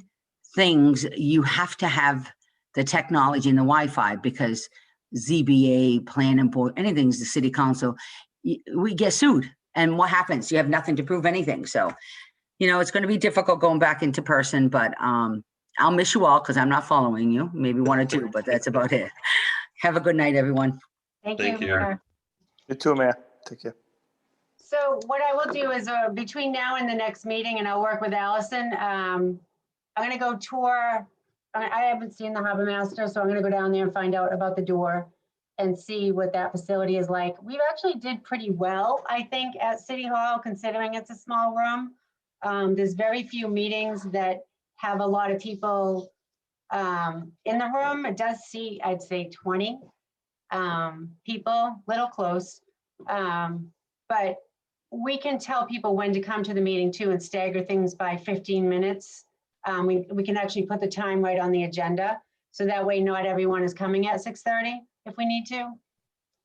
things you have to have the technology and the Wi-Fi, because ZBA, planning board, anything's the city council, we get sued. And what happens? You have nothing to prove anything. So, you know, it's going to be difficult going back into person, but I'll miss you all because I'm not following you. Maybe one or two, but that's about it. Have a good night, everyone. Thank Thank you. you. Mayor. You too, Mayor. Take care. So what I will do is between now and the next meeting, and I'll work with Allison, I'm going to go tour. I haven't seen the harbor master, so I'm going to go down there and find out about the door and see what that facility is like. We've actually did pretty well, I think, at City Hall, considering it's a small room. There's very few meetings that have a lot of people in the room. It does seat, I'd say 20 people, little close. But we can tell people when to come to the meeting too and stagger things by 15 minutes. We can actually put the time right on the agenda. So that way not everyone is coming at 6:30 if we need to.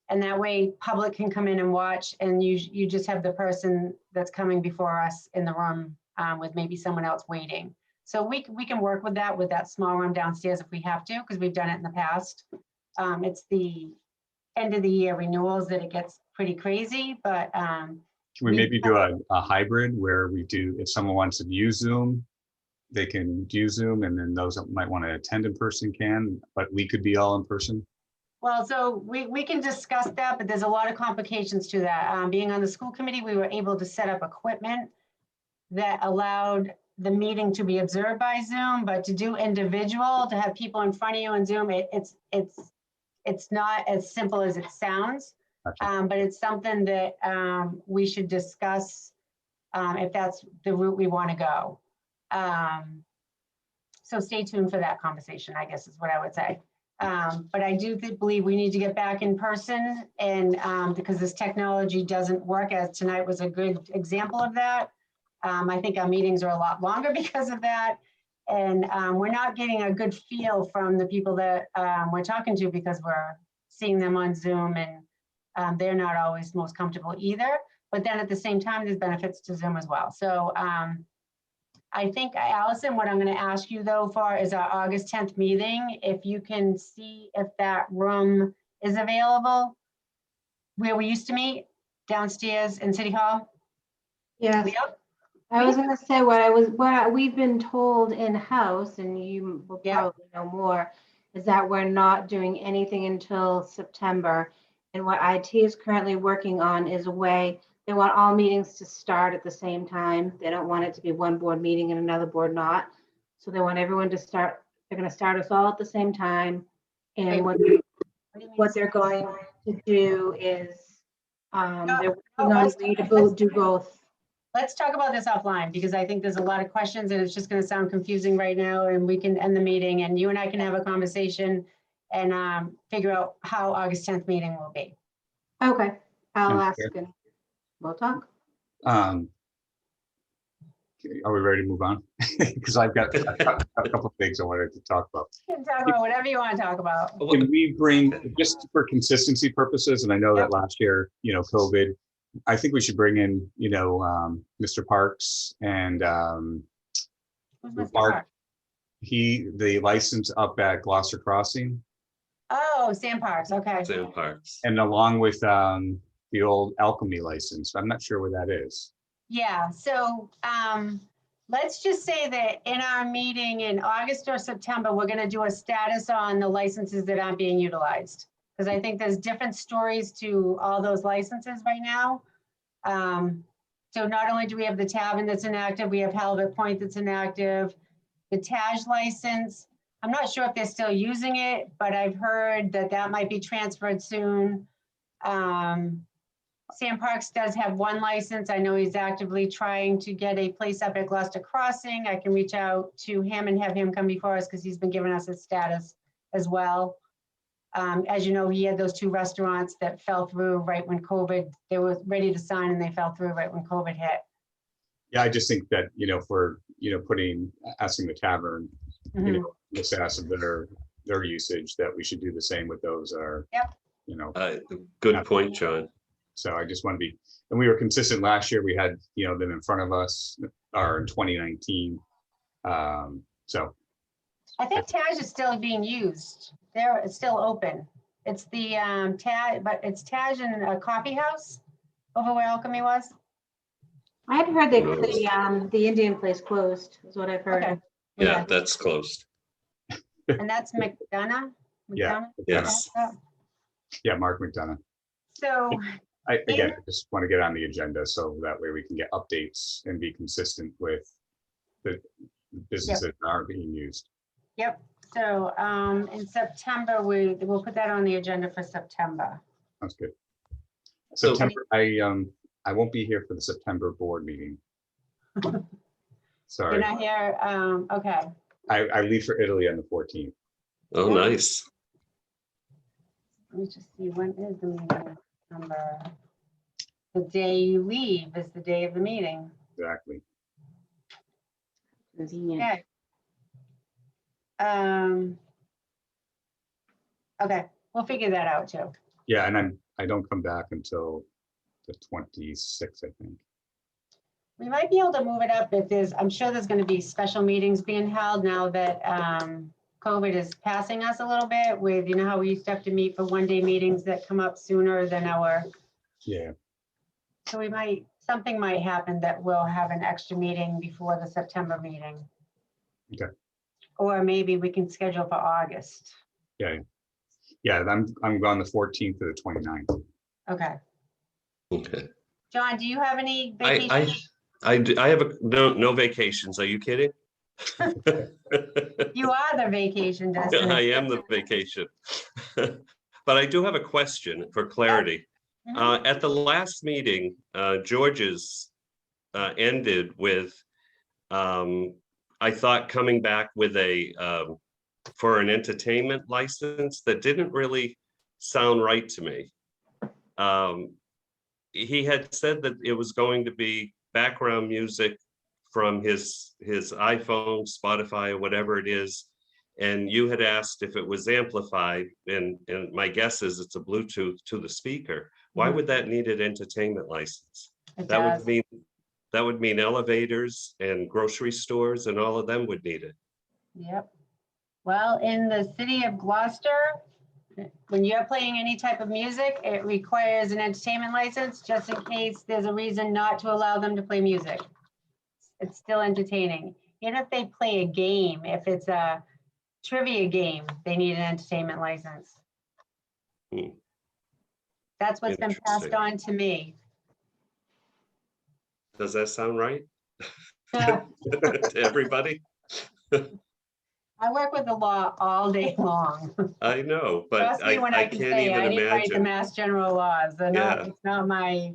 And that way public can come in and watch, and you just have the person that's coming before us in the room with maybe someone else waiting. So we can work with that small room downstairs if we have to, because we've done it in the past. It's the end of the year renewals that it gets pretty crazy, but Can we maybe do a hybrid where we do, if someone wants to use Zoom, they can use Zoom, and then those that might want to attend in person can, but we could be all in person? well, so we can discuss that, but there's a lot of complications to that. Being on the school committee, we were able to set up equipment that allowed the meeting to be observed by Zoom, but to do individual, to have people in front of you on Zoom, it's not as simple as it sounds. But it's something that we should discuss if that's the route we want to go. So stay tuned for that conversation, I guess is what I would say. But I do believe we need to get back in person, and because this technology doesn't work, as tonight was a good example of that. I think our meetings are a lot longer because of that. And we're not getting a good feel from the people that we're talking to, because we're seeing them on Zoom, and they're not always most comfortable either. But then at the same time, there's benefits to Zoom as well. So I think, Allison, what I'm going to ask you though for is our August 10th meeting, if you can see if that room is available where we used to meet downstairs in City Hall. Yes. Yep. I was gonna say what we've been told in-house, and you will probably know more, is that we're not doing anything until September. And what IT is currently working on is a way, they want all meetings to start at the same time. They don't want it to be one board meeting and another board not. So they want everyone to start, they're gonna start us all at the same time. And what they're going to do is, they're working on a way to do both. Let's talk about this offline, because I think there's a lot of questions and it's just going to sound confusing right now, and we can end the meeting and you and I can have a conversation and figure out how August 10th meeting will be. Okay, I'll Yeah, ask sure. and we'll talk. Are we ready to move on? Because I've got a couple of things I wanted to talk about. You can talk about whatever you want to talk about. Can we bring, just for consistency purposes, and I know that last year, COVID, I think we should bring in, Mr. Parks and Who's Mr. Mark. Park? The license up at Gloucester Crossing, Oh, Sam Parks, okay. Sam Parks. and along with the old Alchemy license. I'm not sure where that is. Yeah, so let's just say that in our meeting in August or September, we're going to do a status on the licenses that aren't being utilized. Because I think there's different stories to all those licenses right now. So not only do we have the Tavern that's inactive, we have Halibut Point that's inactive. The Taj license, I'm not sure if they're still using it, but I've heard that that might be transferred soon. Sam Parks does have one license. I know he's actively trying to get a place up at Gloucester Crossing. I can reach out to him and have him come before us, because he's been giving us his status as well. As you know, he had those 2 restaurants that fell through right when COVID, they were ready to sign and they fell through right when COVID hit. Yeah, I just think that, for, asking the Tavern, the status of their usage, that we should do the same with those Yep. Good point, John. So I just want to be, and we were consistent last year. We had, them in front of us, or in 2019. So I think Taj is still being used. It's still open. It's the Taj, but it's Taj in a coffee house over where Alchemy was. I had heard that the Indian place closed, is what I've heard. Okay. Yeah, that's closed. And that's McDonough? Yeah, McDonough? yes. yeah, Mark McDonough. So I just want to get on the agenda so that way we can get updates and be consistent with the businesses that are being used. Yep. So in September, we'll put that on the agenda for September. That's good. So- September, I won't be here for the September board meeting. Sorry, You're not here. Okay. I leave for Italy on the 14th. Oh, nice. Let me just see, when is the meeting? September. The day you leave is the day of the meeting. Exactly. Convenient. Okay. Okay, we'll figure that out too. Yeah, and I don't come back until the 26th, I think. We might be able to move it up if I'm sure there's gonna be special meetings being held now that COVID is passing us a little bit with, you know, how we used to have to meet for one-day meetings that come up sooner than our, Yeah, so something might happen that we'll have an extra meeting before the September meeting. okay. Or maybe we can schedule for August. Yeah. Yeah, I'm gone the 14th to the 29th. Okay. Okay. John, do you have any I vacation? I have no vacations. Are you kidding? You are the vacation I destination. am the vacation. But I do have a question for clarity. Mhm. At the last meeting, George's ended with, I thought, coming back with for an entertainment license that didn't really sound right to me. He had said that it was going to be background music from his iPhone, Spotify, or whatever it is. And you had asked if it was amplified, and my guess is it's a Bluetooth to the speaker. Why would that need an entertainment license? It That does. would mean elevators and grocery stores and all of them would need it. Yep. Well, in the city of Gloucester, when you're playing any type of music, it requires an entertainment license just in case there's a reason not to allow them to play music. It's still entertaining. Even if they play a game, if it's a trivia game, they need an entertainment license. Hmm. That's what's been passed Interesting. on to me. Does that sound right I to everybody? work with the law all day long. I know, but Trust me when I I can can't say I even didn't write the imagine. mass general laws. They're Yeah. it's not my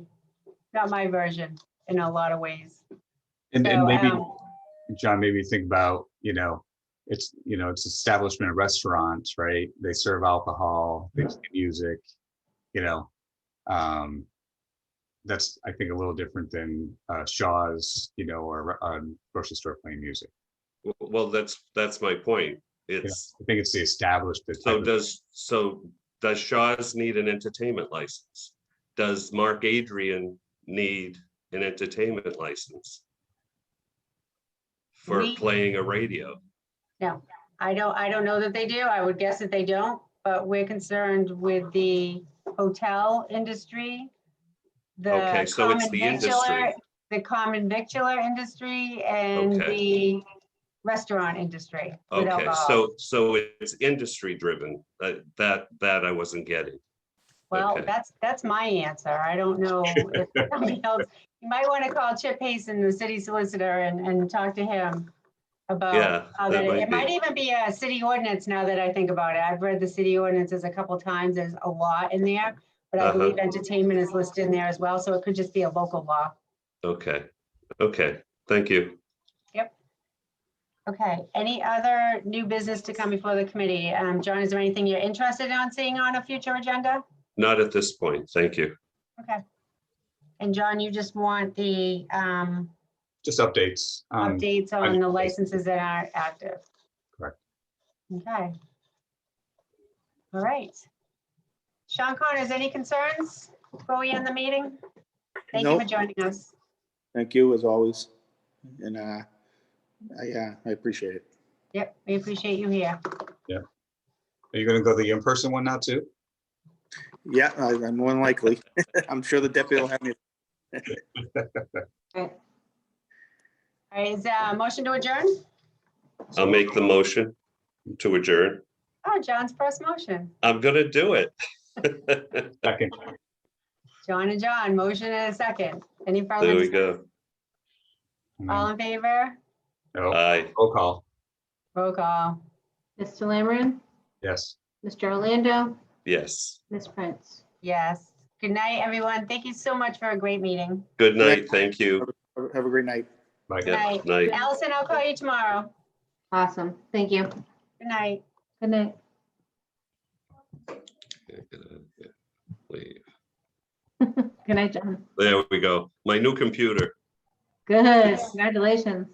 version in a lot of ways. And So, maybe, John, maybe think about, it's establishment restaurants, right? They serve alcohol, they play music, that's, I think, a little different than Shaw's, or a grocery store playing music. Well, that's my point. It's I think it's the established. so does Shaw's need an entertainment license? Does Mark Adrian need an entertainment license for playing a radio? No, I don't know that they do. I would guess that they don't, but we're concerned with the hotel industry. Okay, so it's the industry. The common victular industry and Okay. the restaurant industry. with Okay, alcohol. so it's industry driven. That I wasn't getting. Well, okay. that's my answer. I don't know if somebody else, you might want to call Chip Payson, the city solicitor, and talk to him about Yeah, how that might it might be. even be a city ordinance now that I think about it. I've read the city ordinances a couple times. There's a lot in there, but I believe entertainment is listed in there as well. So it could just be a local law. Okay, thank you. Yep. Okay, any other new business to come before the committee? John, is there anything you're interested in seeing on a future agenda? Not at this point, thank you. Okay. And John, you just want the Just updates. updates on the licenses that are active? Correct. Okay. All right. Sean Connors, any concerns before we end the meeting? Thank you for Nope. joining us. Thank you as always. And I appreciate it. Yep, we appreciate you here. Yeah. Are you gonna go to the in-person one now too? Yeah, I'm more than likely. I'm sure the deputy will have me. All right, is a motion to adjourn? I'll make the motion to adjourn. Oh, John's first motion. I'm gonna do it. Second. John and John, motion and a second. Any further? There we discussion? go. All in favor? No. Aye. Roll call. Roll call. Mr. Lammerin, Yes. Mr. Orlando, Yes. Ms. Prince. Yes. Good night, everyone. Thank you so much for a great meeting. Good night, thank you. Have a great night. Bye. Good night. Night. Allison, I'll call you tomorrow. Awesome. Thank you. Good night. Good night. Leave. Good night, John. There we go. My new computer. Good. Congratulations.